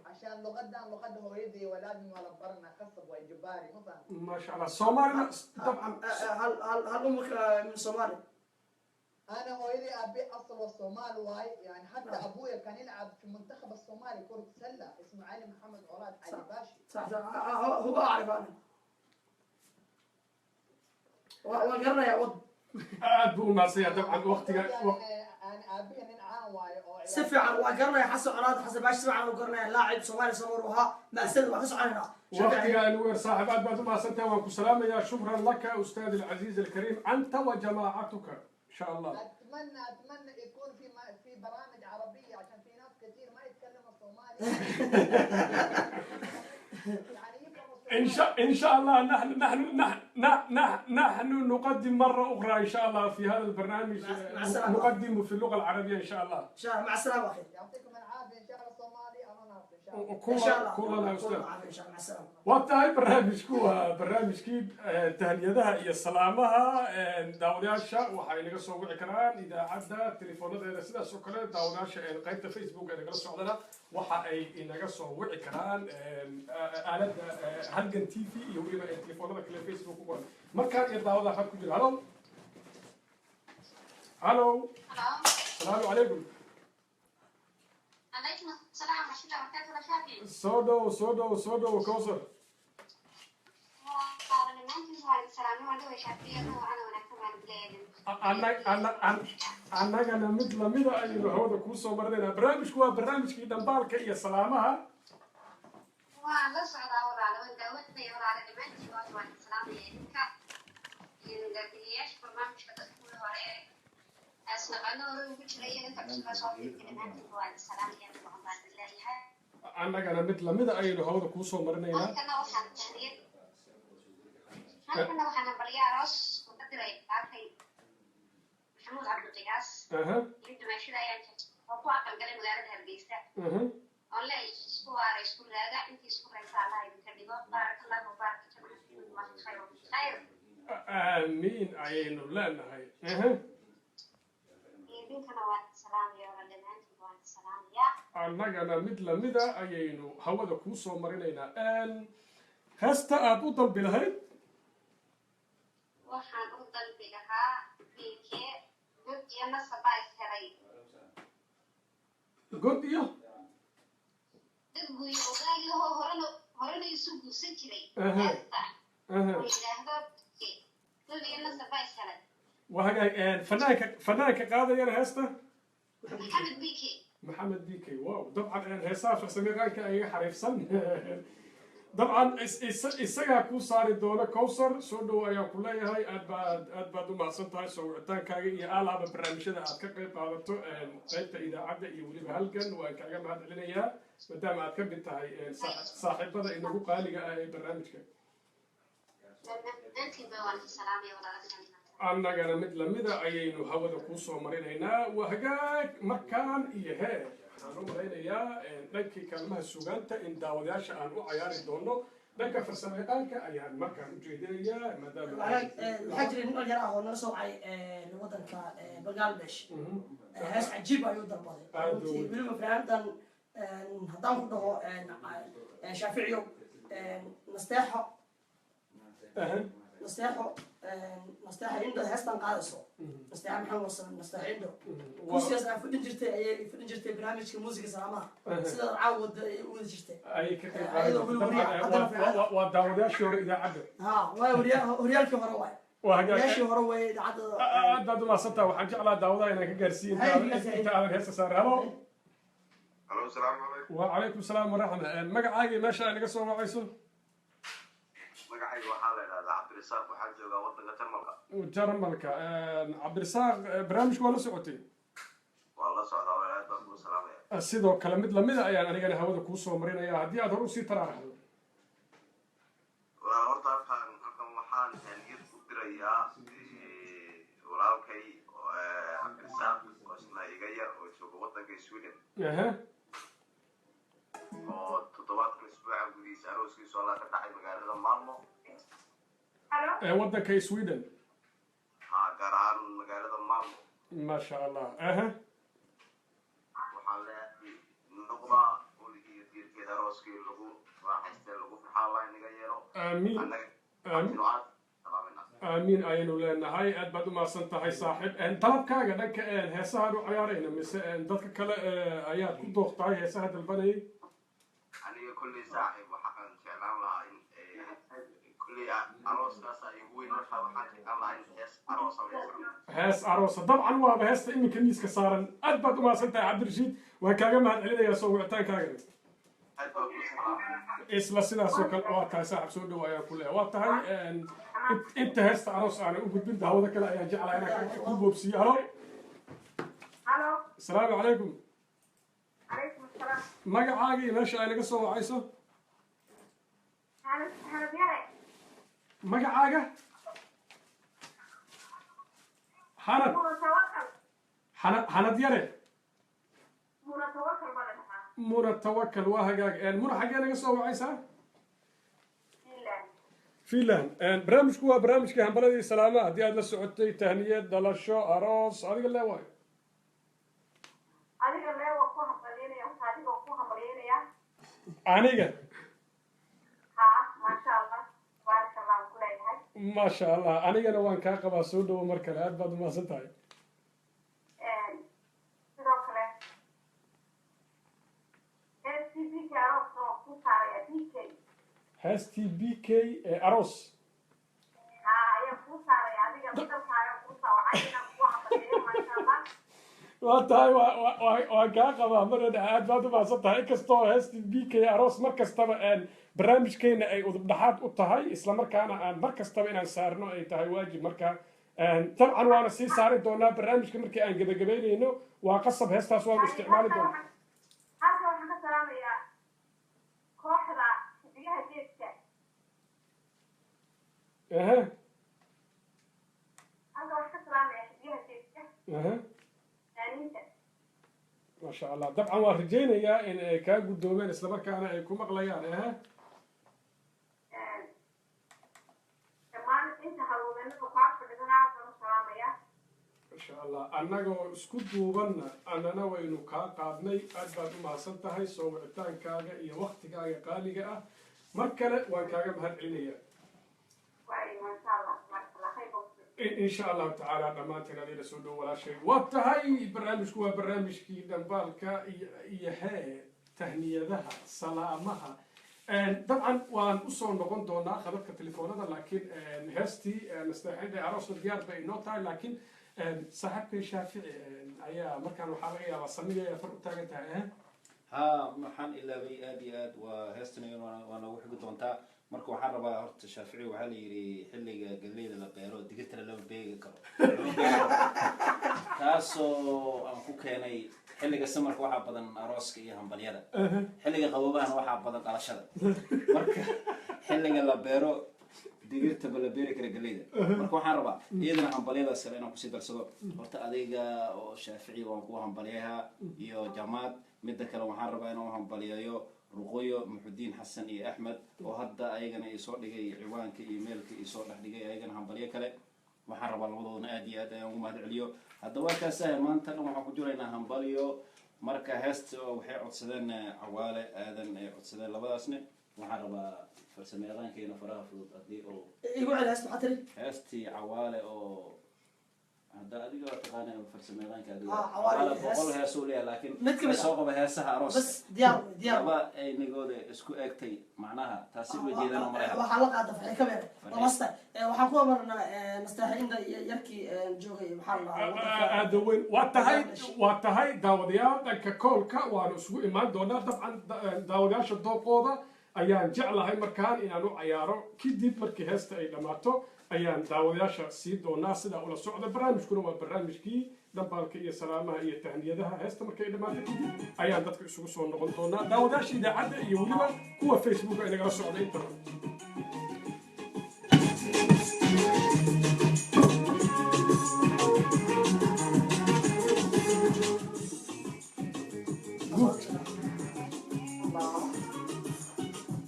عشان لغتنا هو يدي ولازم ولا برنا خصب وإجباري ما فاهم ما شاء الله الصومالي طبعا هل أمك من الصومال؟ أنا هويدي أبي أصل الصومال واي يعني حتى أبويا كان يلعب في منتخب الصومالي كرة سلة اسمه علي محمد علاط علي باشي صح هو أعرف أنا وقرنا يا ود أدبو ما سيا طبعا وقتك أنا أبي ننعان واي سفي عن وقرنا يا حسن علاط حسن باش سمع وقرنا لاعب صومالي صوروها ما أستاذ وحسن عننا وقتك أنوير صاحب أدبو ما سنت وانكو سلامة يا شكرا لك أستاذ العزيز الكريم أنت وجماعتك إن شاء الله. أتمنى يكون في برامج عربية عشان في ناس كثير ما يتكلموا صومالي. يعني إن شاء الله نحن نقدم مرة أخرى إن شاء الله في هذا البرنامج نقدم في اللغة العربية إن شاء الله. إن شاء الله مع السلامة أخي. يعطيكم العافية إن شاء الله صومالي أنا ناصر إن شاء الله. كلنا أستاذ. إن شاء الله مع السلامة. وقتها برنامج كيد تهنيدها هي سلامها داودياشا waxay naga soo wici karaan idaacada telefoonada sidaas oo kale daawadaasha qaybta Facebook ee naga socdana waxa ay inaga soo wici karaan aalada halgan TV iyo waliba telefoonada kale Facebook ku qoran markaan iyo daawada xad ku jira halo السلام عليكم عليكم السلام ورحمة الله وبركاته يا شافعي. soo dhow kowsar annagana mid lamida ayaynu hawada kuu soo marinaynaa barnaamijku waa barnaamijkii dhambaalka iyo salaamaha waan la socdaa walaalo waan daawadaya walaalo dhammaantiin waan salaamaya idinka daadiyayaasha barnaamijka dadkii hore asnaqano hore ugu jiray inta cusubaa soo fiirka dhammaantiin waan salaamaya waxaan baan leeyahay annagana mid lamida ayaynu hawada kuu soo marinaynaa halkana waxaan baryaa aroos ku diray qaatay maxamuud cabdiqiyaas iyo dumaashada ayaan oo ku aqal galay magaalada hargeysa oo la isku waaray isku raaga intii isku raysa allah idinka dhigo baarakallahu baaraka khayr aamiin ayaynu leenahay idinkana waan salaamaya oo dhammaantiin waan salaamaya annagana mid lamida ayaynu hawada kuu soo marinaynaa heesta aad u dalbi lahayd waxaan u dalbi lahaa wiilkee god iyo nasabaa ishelay god iyo dad guuyo ogaagahoo horena isu guursan jiray heesta oo yidhaahdo god iyo nasabaa ishelay waa hagaag fanaanka qaadayana heesta maxamed bike maxamed bike wow dabcan heesaha farsamayaqaanka ayaga xariifsan dabcan isagaa kuu saari doona kowsar soo dhow ayaan ku leeyahay aad baad u mahadsan tahay soo wicitaankaaga iyo alaaba barnaamijyada aad ka qayb qaadato qaybta idaacadda iyo weliba halgan waan kaaga mahad celinayaa maadaama aad ka mid tahay saaxiibada inagu qaaliga ah ee barnaamijka annagana mid lamida ayaynu hawada kuu soo marinaynaa waa hagaag markaan iyo hee waxaan u malaynayaa dhankii kaalmaha sugaanta in daawadayaasha aan u cayaari doono dhanka farsamayaqaanka ayaan markaan u jeedinayaa maadaama waxaa jiray nin dhalinyaro ah oo nala soo wacay wadanka bangladesh hees cajiib ayuu dalbaday weliba fanaandan haddaan ku dhaho shaaficiyo nasteexo indho heestan qaadayso nasteexa maxamed warsan nasteexa indho kursigaas aa fadhin jirtay ayay fadhin jirtay barnaamijka muusiga salaamaha sida caawa wada ay u wada jirtay waa daawadayaashii hore idaacadda ha waa horyaalkii hore waay horyaalkii hore way idaacadda aad baad umahadsantaha waxaan jeclaa daawadaha inaan ka gaarsiiyo inta aadan heesta saare halo salaamu calaykum wacalaykum salaam waraxma magacaagii meesha ay naga soo wacayso magacayga waxaa la idhahdaa cabdirasaaq waxaan joogaa wadanka jarmalka cabdirasaaq barnaamijku waa la socotay waa la socdaa aad baan kuu salaamaya sidoo kale mid lamida ayaan anigana hawada kuu soo marinaya haddii aad hor usii taraaraxdo horta halkan waxaan niyad ku dirayaa walaalkay cabdirasaaq oo isna iga yar oo jooga wadanka sweden oo toddobaadkan isbuucan gudihiisa arooskiisa oo la ka dhacay magaalada maalmo wadanka sweden ha gaar ahaan magaalada maalmo maasha allah waxaan leeyahay noqda uligiiyo diirkeeda arooskii lagu raaxaystay lagu farxaan laha inaga yeelo aamiin ayaynu leenahay aad baad u mahadsan tahay saaxiib dalabkaaga dhanka heesahaan u cayaarayna mise dadka kale ayaad ku doortahay heesaha dalbanayay aniga kolley saaxiib waxaan jeclaan lahaa in kolley arooskaas ay ugu weyn markaa waxaan jeclaan lahaa in hees aroosa dabcan waaba heesta iminka miiska saaran aad baad u mahadsan tahay cabdirashiid waan kaaga mahad celinayaa soo wicitaankaaga isla sidaasoo kale waa tahay saaxiib soo dhow ayaan ku leeyahay waa tahay inta heesta aroos aanay u gudbin daawada kale ayaan jeclaa inaan ku boobsiiyo halo asalaamu calaykum magacaagii meesha ay naga soo wacayso magacaaga xanad yare muna tawakal waa hagaag muna xaggee naga soo wacaysaa finland barnaamijku waa barnaamijkii hambaladii salaamaha haddii aad la socotay tahniyad dhalasho aroos adiga lee waayo aniga maasha allah anigana waan kaa qabaa soo dhowo mar kale aad baad umahadsan tahay heestii b k aroos waa tahay waa kaa qabaa marada aad baad u mahadsan tahay inkastoo heestii b k aroos mar kastaba barnaamijkeena ay udub dhaxaad u tahay islamarkaana aan mar kastaba inaan saarno ay tahay waajib marka dabcan waana sii saari doonaa barnaamijka markii aan gebagabeynayno waa qasab heestaas waanu isticmaali doonaa ما شاء الله طبعا ورجينا يا إن كاجو دومين إسلام كان يكون مغليان كمان أنت هلوغن وقاف بدنا نعرف سلامية ما شاء الله أنا جو سكوت دوغن أنا وينو قادني أدبر ما سنتهاي سو عتان كاجا إيه وقت كاجا قالي جا مركلة وكاجا بهاد عليا ما شاء الله ما شاء الله خير إن شاء الله تعالى دمانتنا ليلة سودو ولا شيء واتهاي برنامج كوا برنامج كي دنبالكا إيها تهنية ذها سلامها طبعا وان أصلا نقول دونا خدتك تليفوننا لكن هستي نستحيل عروس الديار بينوتا لكن صاحبك شافعي أيا مركان وحاليا وصمية فرق تاجتها ها محن إلا بي آد وهستني وأنا وحق دونتا marka waxaan rabaa horta shaafici waxaa la yidhi xilliga galleyda la beero digirtana lama beegi karo taasoo aan ku keenay xilliga samarka waxaa badan arooska iyo hambalyada xilliga qabobahana waxaa badan dhalashada marka xilliga la beero digirta ba la beeri kara galleyda marka waxaan rabaa iyadana hambalyadaas kale inaan kusii darsado horta adiga oo shaafici waan ku hambalyaha iyo jamaad midda kale waxaan rabaa inaan hambalyayo رقية محدين حسن إيه أحمد وهذا أيجنا يصور لي عوان كي إيميل كي يصور لحد جاي أيجنا هم بريء كله محرب الموضوع نادي هذا يوم ما عليو هذا وقت سهل ما أنت لو ما حكوا هم بريء مركز هست وحي عطسدان عوالة آذن عطسدان لباسنا محرب فرسمي أغاني كي نفرها في الأدي أو يقول على هست حتري هستي عوالة أو هذا أدي قلت أنا فرسمي أغاني كذا عوالة بقولها سوريا لكن متكمل السوق بها سها عروس بس ديار أبا أي نقول إسكو أكتي معناها تاسيب جيدا نمرها وحلقة دفع كمان ومستا وحكوا مرنا نستحين يركي جوغي محل أدوين واتهاي داوديا ككولكا وانسو إيمان دونا طبعا داودياش الدوقوضة أيان جعلها مكان إنانو عيارو كديب مركي هستا أي لماتو أيان داودياش سيدو ناسدا ولا سعودة برامج كنوا برامج كي دنبالك إيه سلامها إيه تهنيدها هستا مركي لماتو أيان دادك إسوكو سوون نغن دونا داودياش إذا عدا إيه وليبا كوا فيسبوك إنه غلا سعودة إنترنت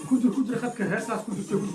كودر خدك هساس كودر تقول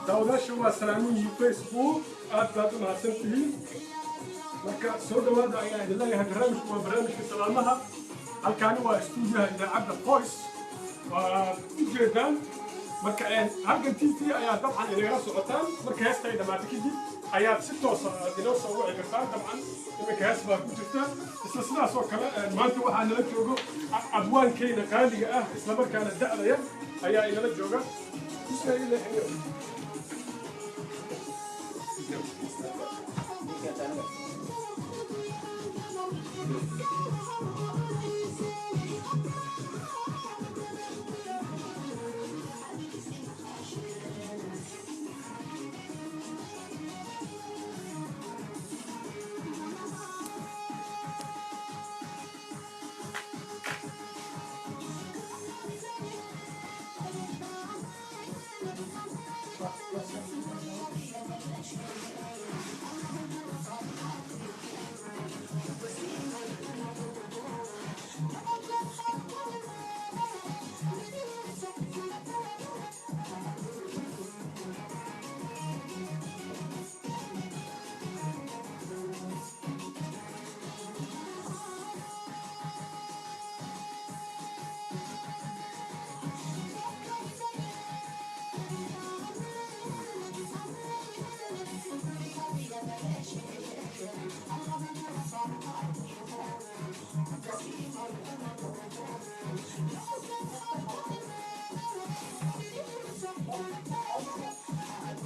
داوداش هو سلامي فيسبوك أدلت مع سنتين مركا سودا ودا يا الله يا برنامج وبرنامج سلامها الكانوا استوديو إذا عبد فويس وجدان مركا هرجن تيتي أيا طبعا إلى رأس وطن مركا هستا إذا ما تكدي أيا ستة ديناص أو عقرتان طبعا مركا هستا كوجتا استثناء سو كلا ما أنت واحد نلجوجو أبوان كينا قالي إسلام كان الدعوة يا أيا إلى نلجوجا مش هاي اللي حلو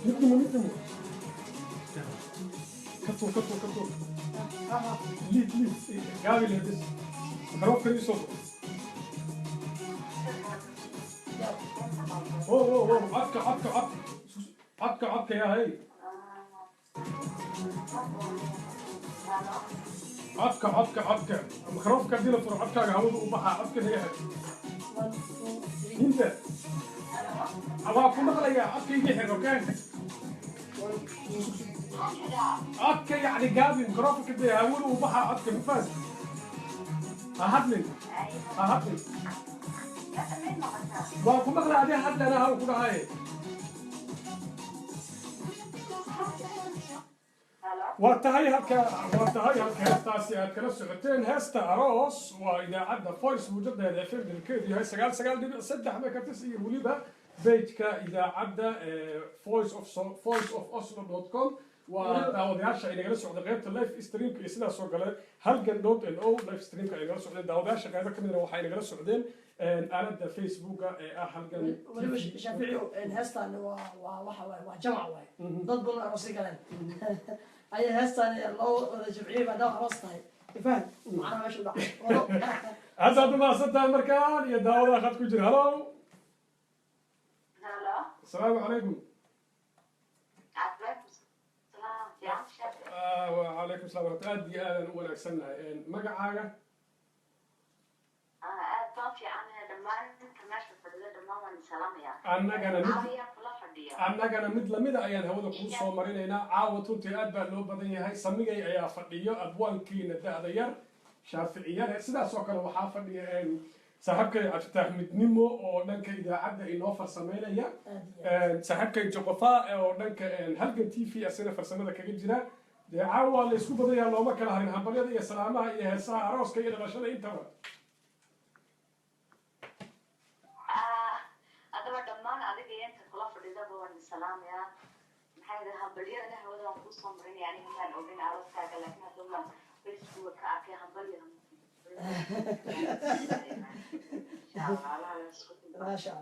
نكتمه كتو ليت قابل هدس خروف كري صوت اوه عبكة يا هي عبكة خروف كردينا فرو عبكة هود وبحا عبكة هي انت الله كل مرة يا عبكة يجي حلو كان عبكة يعني قابل خروف كده هود وبحا عبكة مفاز هاتلي وكل مرة هذه حد أنا هو كده هاي وانتهي هالكاستاسي هالكنس عتين هستا أروس وإذا عدى فويس موجود هذا فيلم الكيدي هاي سجال دي سدح ما كتسي وليبها بيتك إذا عدى voiceofoslo.com وداودياشا إني جالس على غير اللايف ستريم كيسنا سوقله هل دوت إن أو لايف ستريم كأني جالس على داودياشا غير كمان وحين جالس على أنا ده فيسبوك هل جن ولو شافعيو إن هستا إنه وجمع واي ضد بنا راسي كلام أي هستا الله شافعي بعد أرسطاي فاهم معنا مش بعد هذا ما صدق المركان يا داود أخذ كجر هلو السلام عليكم وعليكم السلام ورحمة الله أدي أهلا ونكسنا مقعاقة annagana mid lamida ayaan hawada kuu soo marinaynaa caawa runtii aad baa loo badan yahay samigay ayaa fadhiyo abwaankiina da-da yar shaaficiyada sidaas oo kale waxaa fadhiya saaxiibkay cabdifitaax midnimo oo dhanka idaacadda inoo farsameynaya saaxiibkay joqofa oo dhanka halgan t v asina farsamada kaga jira dee caawa waa la isku badayaa looma kala harin hambalyada iyo salaamaha iyo heesaha arooska iyo dhalashada intaba السلام يا محمد هبلية أنا هو ده مقصود صمرين يعني هم نقولين عروس كذا لكن هذول فيسبوك كأكي هبلية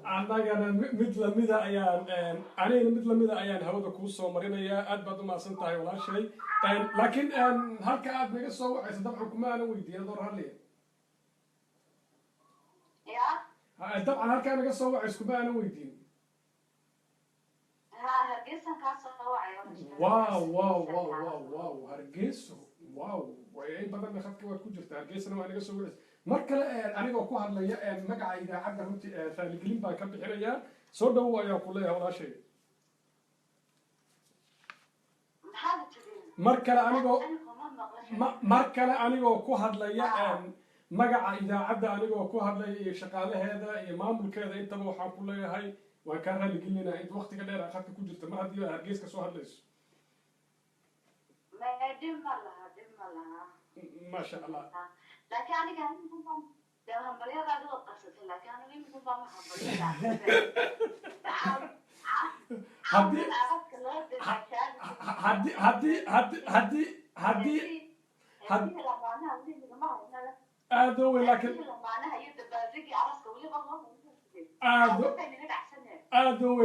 annagana mid lamida ayaan hawada kuu soo marinayaa aad baad u mahadsan tahay walaashay laakiin halka aad naga soo wacaysa dabcan kuma aanan weydiin adoo raalliya dabcan halkaa naga soo wacaysa kuma aanan weydiin واو هرجيسو واو وأي بدل ما خدك وقت كجرت هرجيسنا ما نجسوا ولا مركل أنا جو كوهر ليا مجا إذا عدنا هم فالجلين بانكب حرية صدق هو يقول لي ولا شيء مركل أنا جو كوهر ليا مجا إذا عدنا أنا جو كوهر ليا شغالة هذا إمام كذا أنت بو حقول لي هاي وكان اللي قلنا أنت وقت كده أخذت كجرت ما هدي هرجيس كسوهر ليش ما شاء الله لكن أنا كان يمكن ده هم بليغ بعد القصة لكن أنا يمكن بعمل هدي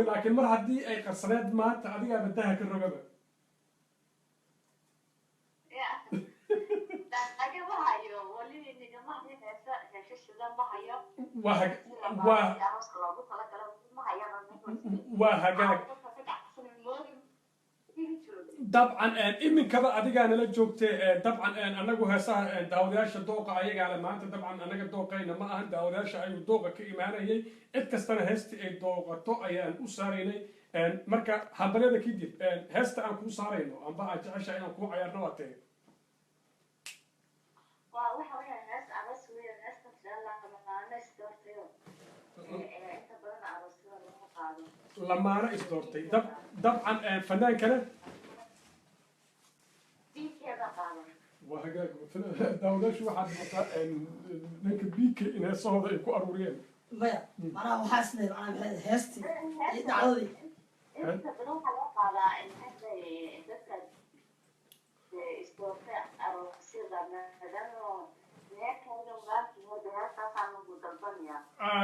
لكن مر هدي أي قصرات ما تعدي بدها كل رقبة طبعا إمن كذا أديك أنا لجوكت طبعا أنا جو هسا داودياش الدوقة أيجي على ما أنت طبعا أنا الدوقة إنما أهل داودياش أي الدوقة كإيمانة هي إتكستنا هست الدوقة تو أي أسريني مركا حبلة كيدي هست أنا كو صارينه أم بقى تعيش أنا كو عيار نواتي والله حوالي الناس عبس ويا الناس تتجلى لما الناس دورتيو أنت بدنا عبس ويا لما أنا إصدرتي طبعا فنان كان وهجاك داوداش واحد لك بيك إن الصهود يكون أروريان. ما أنا وحاسني أنا هستي يدعوني. أنت بنوع على إن هذا استوفاء أو سيرة مثلاً هيك هذا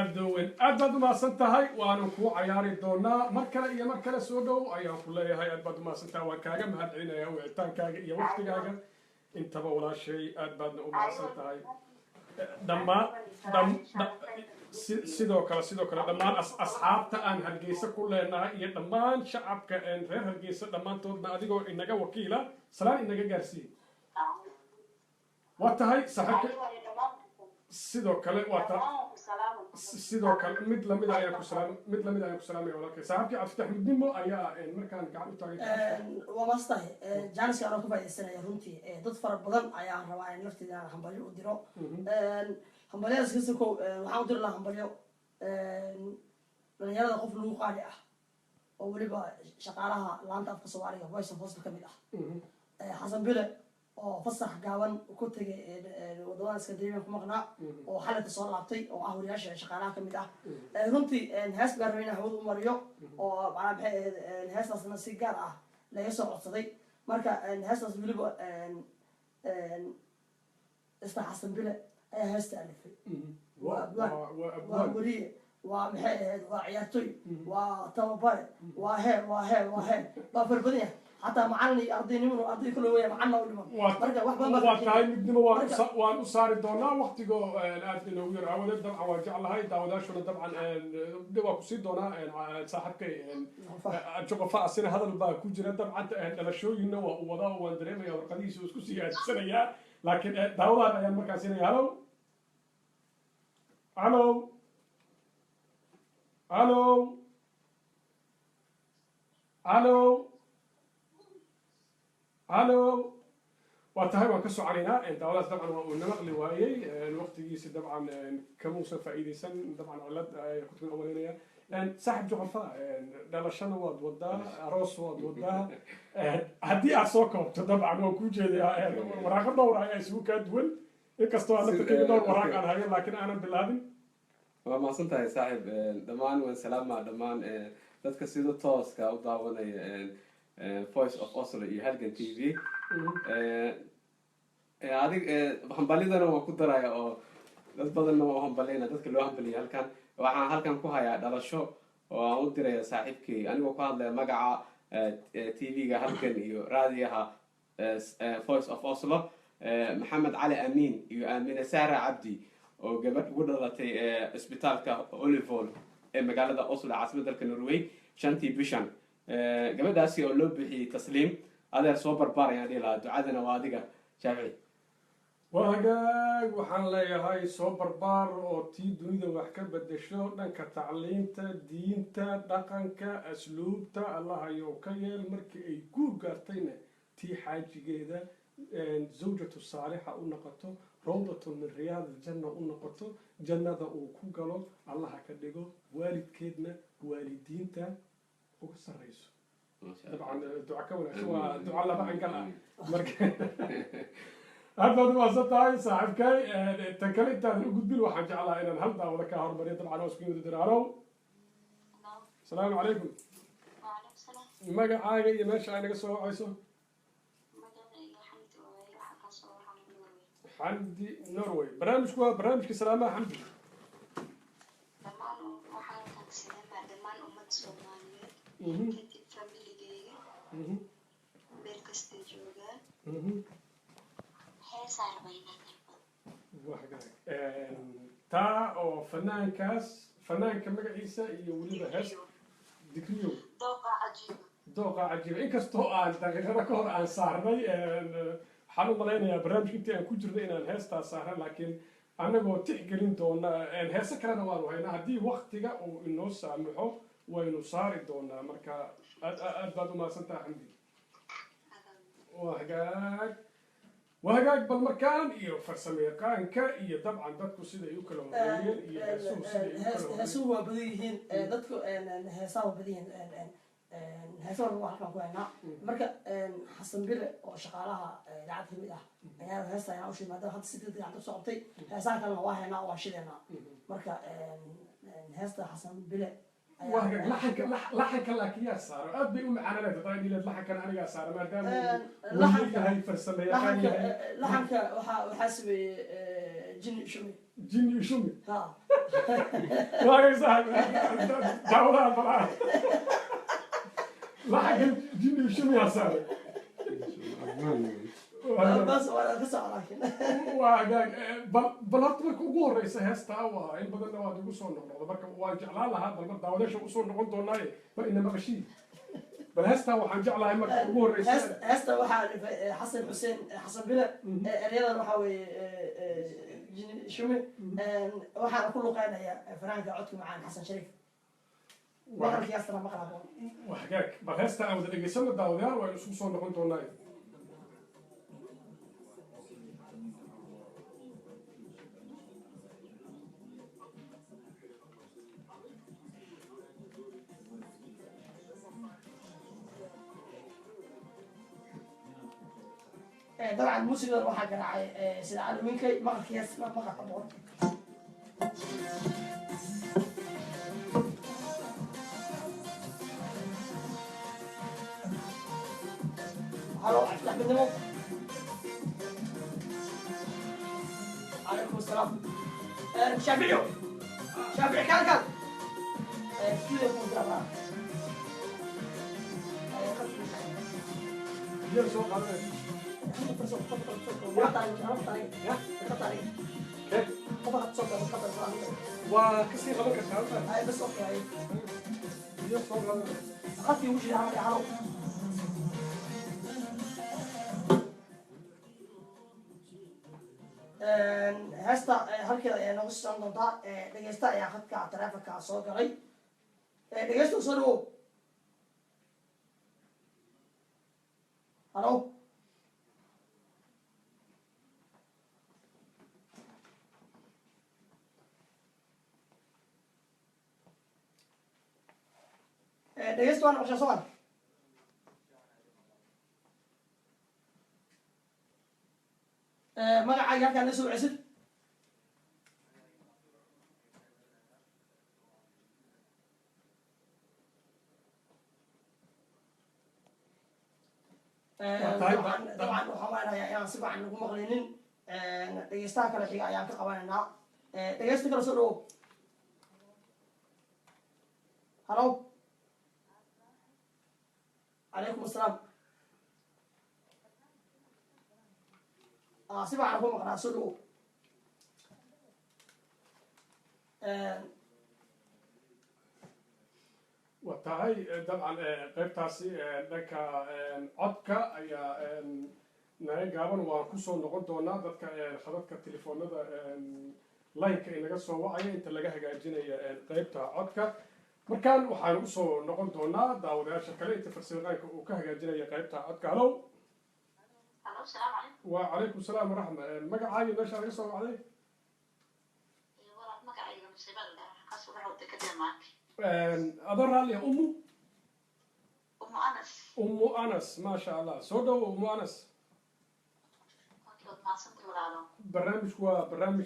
cadowen aad baad umahadsan tahay waanu kuu cayaari doonaa mar kale soo dhow ayaan ku leeyahay aad baad umahadsan tahay waan kaaga mahad celinaya wicitaankaaga iyo waqtigaaga intaba walaashay aad baadna umahadsan tahay dhammaan sidoo kale dhammaan asxaabta aan hargeysa ku leenahay iyo dhammaan shacabka reer hargeysa dhammaantoodna adigoo inaga wakiila salaan inaga gaarsiiye waa tahay saaxiibka sidoo kale sidoo kale mid lamid ayaan ku salaamaya walaalkay saaxiibkii cabdifatax midnimo ayaa markaan gacan u taagay waa mastahay jaaniska anoo ka faaidaysanaya runtii dad fara badan ayaan rabaa in lafteeda hambalyo u diro hambalyadaas kasta kow waxaan u diri lahaa hambalyo dhalinyarada qof lagu qaali ah oo weliba shaqaalaha laanta afka soomaaliga voice of hostel kamid ah xasan bile oo fasax gaaban ku tegay wadamada Scandinavia ku maqnaa oo xalalka soo laabtay oo ah wariyaasha shaqaalaha kamid ah runtii hees gaar ah hawada u mariyo oo heestaasna si gaar ah laga soo codsaday marka heestaas weliba isla xasan bile ayaa heesta alifay waa wariye waa maxay ahayd waa ciyaartoy waa tababare waa farbadanya حتى معلني أرضي نمو أرضي كله ويا معنا ولما مرجع واحد ما واتاي مدنا وان وصار دونا وقت جو الآن نوير عودة طبعا واجع الله هاي داوداش ولا طبعا دوا كسيد دونا صاحب كي أشوف فاصل هذا الباء كوجرا طبعا على شو ينو وضع واندريم يا ورقديس وسكسي السنة يا لكن داودا أيام مركزين هلو هلو هلو هلو هلو واتهاي وان كسو علينا داوداس طبعا ونمقلي وايي الوقتيسي طبعا كموسى فايديسن طبعا علاد كنت من اولينيا صاحب جغفاء دالشana waad wadaa aroos waad wadaa haddii aad soo koobto dabcan waan kuu jeedaa waraaqo dhowr ayaa isugu kaa duwan inkastoo aan laftirkeyga dhowr waraaq aan hayo laakiin aanan bilaabin waa mahadsan tahay saaxiib dhammaan waan salaamaa dhammaan dadka sida tooska u daawanaya voice of Oslo iyo halgan TV adig hambalidana waan ku daraya oo dad badanna waa hambaleyna dadka loo hambaliya halkan waxaan halkan ku hayaa dhalasho oo aan u diraya saaxiibkay anigoo ku hadlaya magaca TV-ga halkan iyo raadiyaha voice of Oslo maxamed cali amiin iyo aamina sahra cabdi oo gabadh ugu dhalatay isbitaalka Olivol ee magaalada Oslo caasimadda dalka Norway 5 bishan gabadhaasi oo loo bixiyay tasliim adeer soo barbaarayaan dhihi lahaa ducadana waa adiga shaafici wahagaag waxaan leeyahay soo barbaar oo tii dunida wax ka bedesho dhanka tacliinta diinta dhaqanka asluubta allah ayuu ka yeel markii ay guur gaartayna tii xaajigeeda zawjatu saalixa u noqoto rawdatun min riyaad aljanna u noqoto jannada uu ku galo allaha ka dhigo waalidkeedna waalidiinta uga sarreyso dabcan duca ka wanaagsan waa duca laba angal ah marka aad baad umahadsan tahay saaxiibkay tan kale intaadan u gudbin waxaan jeclaha inaan hal daawada kaa hormariyo dabcan oo isku yimid diraalow asalaamu calaykum magacaaga iyo meesha ay naga soo wacayso xamdi norway barnaamijku waa barnaamijka salaamaha xamdi kadib familigeyga meel kasta joogaa heesaan taa oo fanaanka magaciisa iyo weliba hees digriyow dooqa cajiiba inkastoo aan daqiiqada ka hor aan saarnay waxaan u malaynayaa barnaamijka intii aan ku jirnay inaan heestaa saarna laakiin annagoo tixgelin doona heese kalena waanu haynaa haddii waktiga uu inoo saamaxo waynu saari doonaa marka aad baad umahadsan tahay xamdi wahagaag bal markaan iyo farsamayaqaanka iyo dabcan dadku siday u kala horeeyeen iyo heesuhu waa badan yihiin dadku heesaha waa badan yihiin heesa walba waa halkaan ku haynaa marka xasan bile oo shaqaalaha idaacad kamid ah ayaa heesta ayaan u shiid maadaama hadda si degdeg gacanta usoo qabtay heesaha kalena waa haynaa waa shideenaa marka heesta xasan bile laxanka laakiin yaa saaro aad bay u macaananaysa taa dhileed laxankan anigaa saara maadaama yahay farsamayaqaan yahay laxanka waxaa sameeyey jini ishumi jini ishumi واقع صاحب دعوة طلع لحق الجن شو يا صاحب بس ولا تسعى لكن bal horta marka ugu horeysa heestaa waa in badanna waad igu soo noqnoqda marka waan jeclaan lahaa bal mar daawadeesha usoo noqon doonaaye bal ina maqashii bal heestaa waxaan jeclahay marka ugu horeysa heesta waxaa xasan xuseen xasan bile eryadan waxaa weeye shumi waxaana ku luqeynaya fanaanka codka macaan xasan shariif maqalkii heestana maqlaboon waxgaag bal heestaa aan wada dhegeysana daawadayaal waan isugu soo noqon doonaaye طبعا الموسيقى waxaa garaacay sida alwiinkay maqalkiis maqal boqol halo axmednimo عليكم السلام شافعي شافعي كان كيف يكون ترى يلا سوق هذا وكسي غلط كسر هاي بس اوكي هاي يلا سوق هذا اخذت وجهي عملي حلو heesta halkeeda ayaa nooga socon doontaa dhegeysta ayaa khadka taleefonka soo galay dhegeysta soo dhawow halo dhegeysta waa naqshaa soo magacaaga halkaan la soo wicisid طبعا waxaa maanayaa inaan si fiican ugu maqlinin dhegeystaha kale xiga ayaan ka qabanaynaa dhegeysta kale soo dhawow halo calaykum asalaam si fiican ugu maqnaa soo dhawow وتاهي طبعا قيبتاسي دنكا عدكا ايا نهاي قابل وان كسو نقول دونا دادكا خدادكا تليفونادا لاينكا إناga soo wacaya inta laga hagaajinaya qaybta codka markaan waxaan u soo noqon doonaa daawadayaasha kale inta farsamaqaanka uu ka hagaajinaya qaybta codka halo السلام عليكم. وعليكم السلام ورحمة magacaaga meesha laga soo wacday magacayga musiiba la xasu waxa uu ka deemaan adoo raalli umu أنس. أنس ما شاء الله سودو أم أنس برنامج هو برنامج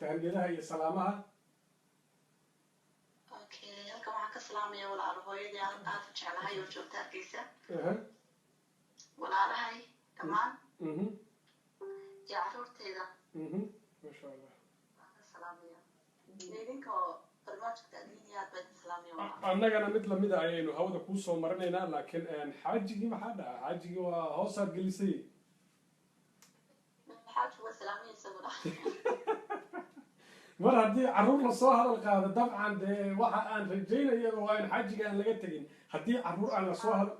تهنيدها هي سلامها اوكي halkan waxaan ka salaamayaa walaal hooyadii aan aad u jeclahay oo joogta Hargeysa walaalahay kamaan iyo caruurteyda ما شاء الله salaamaya idinkoo barnaamijka taagniyaad baan salaamaya annagana mid lamid ah ayaynu hawada kuu soo marinaynaa laakiin xaajigii maxaa dhaca xaajigii waa hoosaad gelisay xaaji waa salaamaya isaguna mar haddii carruur lasoo hadal qaado dabcan dee waxa aan rajaynaya waa in xaajiga aan laga tegin haddii carruur aan lasoo hadal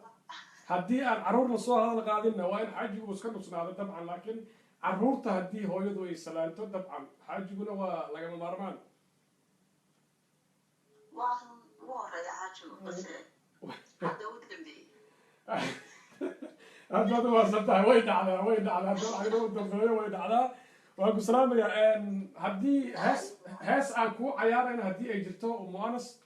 haddii aan carruur lasoo hadal qaadinna waa in xaajigu iska nusnaado dabcan laakiin carruurta haddii hooyadu ay salaanto dabcan xaajiguna waa lagama maarmaan هذا ما صدق وين على هذا وين على وأقول سلام يا هدي هس أكو عيارنا هدي أجرته ومؤنس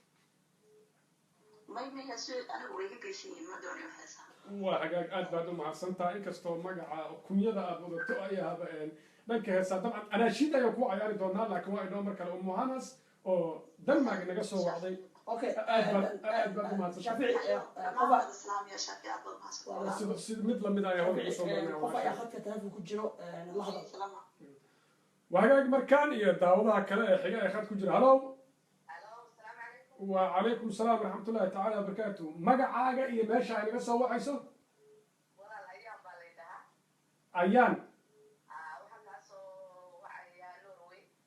ما يسوي أنا ويجي كيسين ما دوني وحسا وحقاق أد بعد ما حسنتها إنك استو مجا كمية أبو أي هذا لكن هسا طبعا أنا شيء ده يكو عياري دونا لكن وايد عمر كلام مؤنس أو دم ما جينا قصوا وعدي اوكي شافعي قبا الاسلام يا شافعي عبد سيد مثل مدايا هو قصوا قبا يا خدك تلفون كجرو لحظه وهاجاك مركان يا داوضها كلا حاجة أخذ كجرا هلو وعليكم السلام ورحمة الله تعالى وبركاته مجا عاجا يا ماشي يعني بس هو عيسو أيان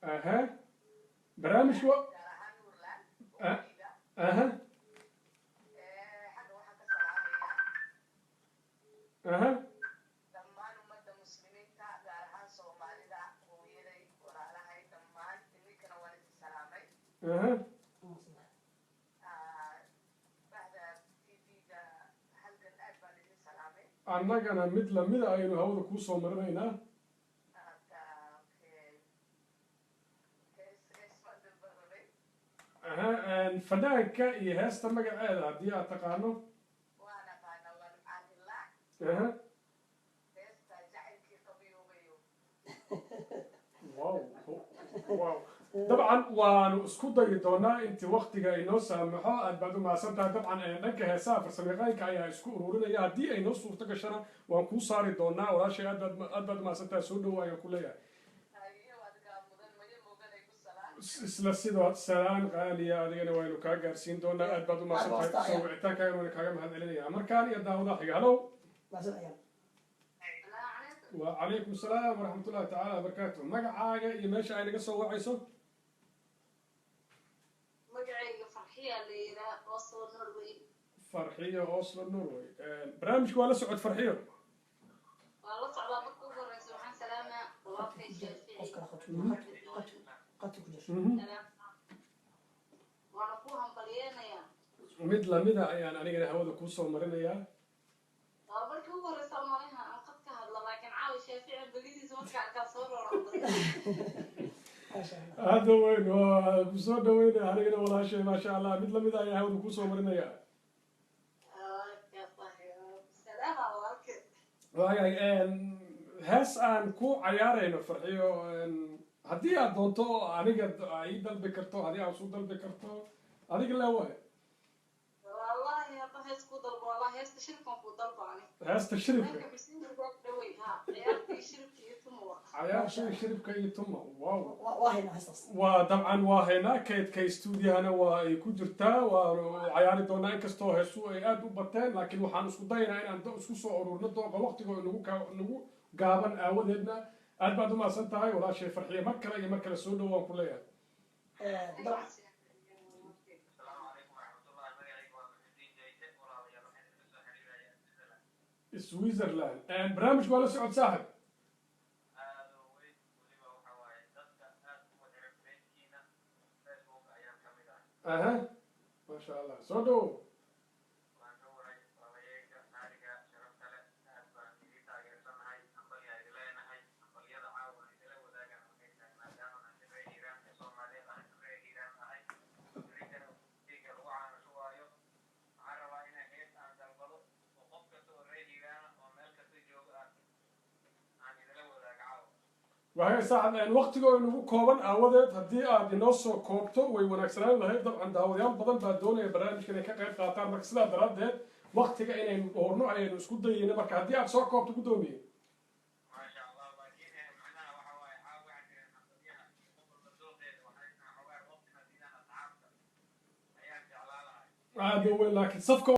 أها برامج شو أها أها أها annagana mid lamida aynu hawada kuu soo marinaynaa fanaanka iyo heesta magaceeda haddii aad taqaano wow wow dabcan waanu isku dayi doonaa intii waktiga inoo saamaxo aad baad u mahadsantahay dabcan dhanka heesaha farsamayaqaanka ayaa isku ururinaya haddii ay noo suurto gashana waan kuu saari doonaa walaashay aad baad u mahadsantahay soo dhowo ayaan ku leeyahay isla sidoo salaan qaaliya adigana waynu kaa gaarsiin doonaa aad baad u mahadsantahay soo wicitaankaaga waynu kaaga mahad celinaya markaan iyo daawadaha xiga halow وعليكم السلام ورحمة الله تعالى وبركاته مقعاقة يمشي عينك سو وعيسو مقعاقة فرحية ليلة أوصل النروي فرحية أوصل النروي برامج ولا سعود فرحية والله صعبة مكو فرق سبحان سلامة ووافي الشافعي وانا كوهم بليانا يا مدلا يعني أنا هودا كوسو مرينا يا بركي هو رسال مريها هذا وين وصودا وين أنا ولا شيء ما شاء الله مثل ماذا يا هود كوسو مرنا يا وهاي هس أن كو عيارين فرحيو هدي أدونتو أنا قد عيد البكرتو هدي أصود البكرتو هذيك اللي هو والله يا طه هس كودل والله هس تشرفكم كودل باني هس تشرفك عيار شرف كي يتم واو واهنا هسه وطبعا واهنا كي استوديو أنا ويكوجرتا وعيار دونا كستو هسو أدو بتين لكن وحنا سودينا إن أنتو سو صورنا دوقة وقت نجو قابن أودنا أدبا ما سنتهاي ولا شيء فرحية مكرة يمكر السودو وكلها سويسرلاند برامج ولا سعود ساحل أها ما شاء الله صدو وهي ساعة الوقت جو إنه كوبن أودت هدي ديناصور كوبتو ويونكسران لهي طبعا داوديان بدن بعدون برامج كنا كقيب قطار مكسلا دراد وقت جا إن أورنو أي نسكت دي نبرك هدي أتصور كوبتو قدومي هذا هو لكن صفقة